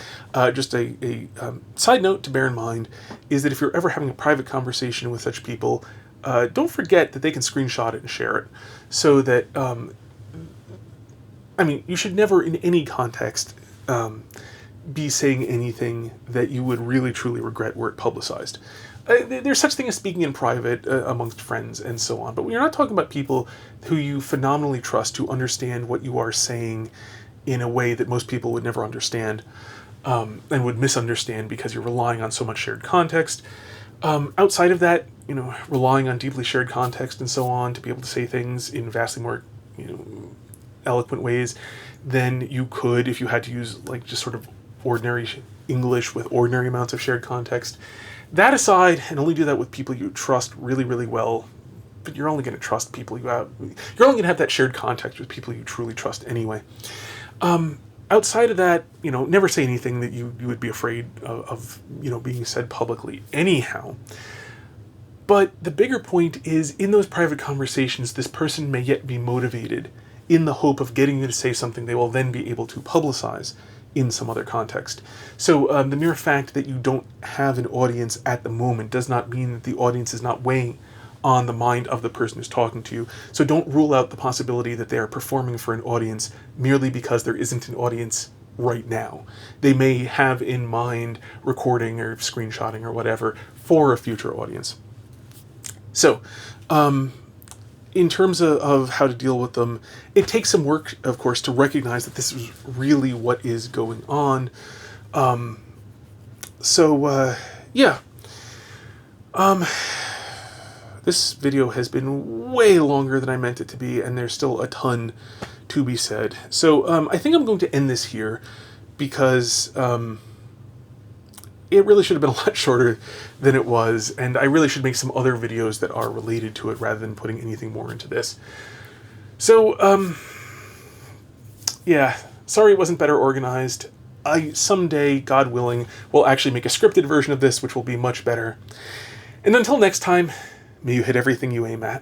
just a side note to bear in mind is that if you're ever having a private conversation with such people, don't forget that they can screenshot it and share it. So that, you should never in any context be saying anything that you would really truly regret were it publicized. There's such thing as speaking in private amongst friends and so on, but we're not talking about people who you phenomenally trust to understand what you are saying in a way that most people would never understand and would misunderstand because you're relying on so much shared context. Outside of that, relying on deeply shared context and so on to be able to say things in vastly more, eloquent ways than you could if you had to use just sort of ordinary English with ordinary amounts of shared context. That aside, and only do that with people you trust really, really well, but you're only going to trust people you're only going to have that shared context with people you truly trust anyway. Outside of that, never say anything that you would be afraid of being said publicly anyhow. But the bigger point is, in those private conversations, this person may yet be motivated in the hope of getting you to say something they will then be able to publicize in some other context. So the mere fact that you don't have an audience at the moment does not mean that the audience is not weighing on the mind of the person who's talking to you. So don't rule out the possibility that they are performing for an audience merely because there isn't an audience right now. They may have in mind recording or screenshotting or whatever for a future audience. So, in terms of how to deal with them, it takes some work, of course, to recognize that this is really what is going on. This video has been way longer than I meant it to be, and there's still a ton to be said. So I think I'm going to end this here because it really should have been a lot shorter than it was, and I really should make some other videos that are related to it rather than putting anything more into this. So, sorry it wasn't better organized. I someday, God willing, will actually make a scripted version of this, which will be much better. And until next time, may you hit everything you aim at.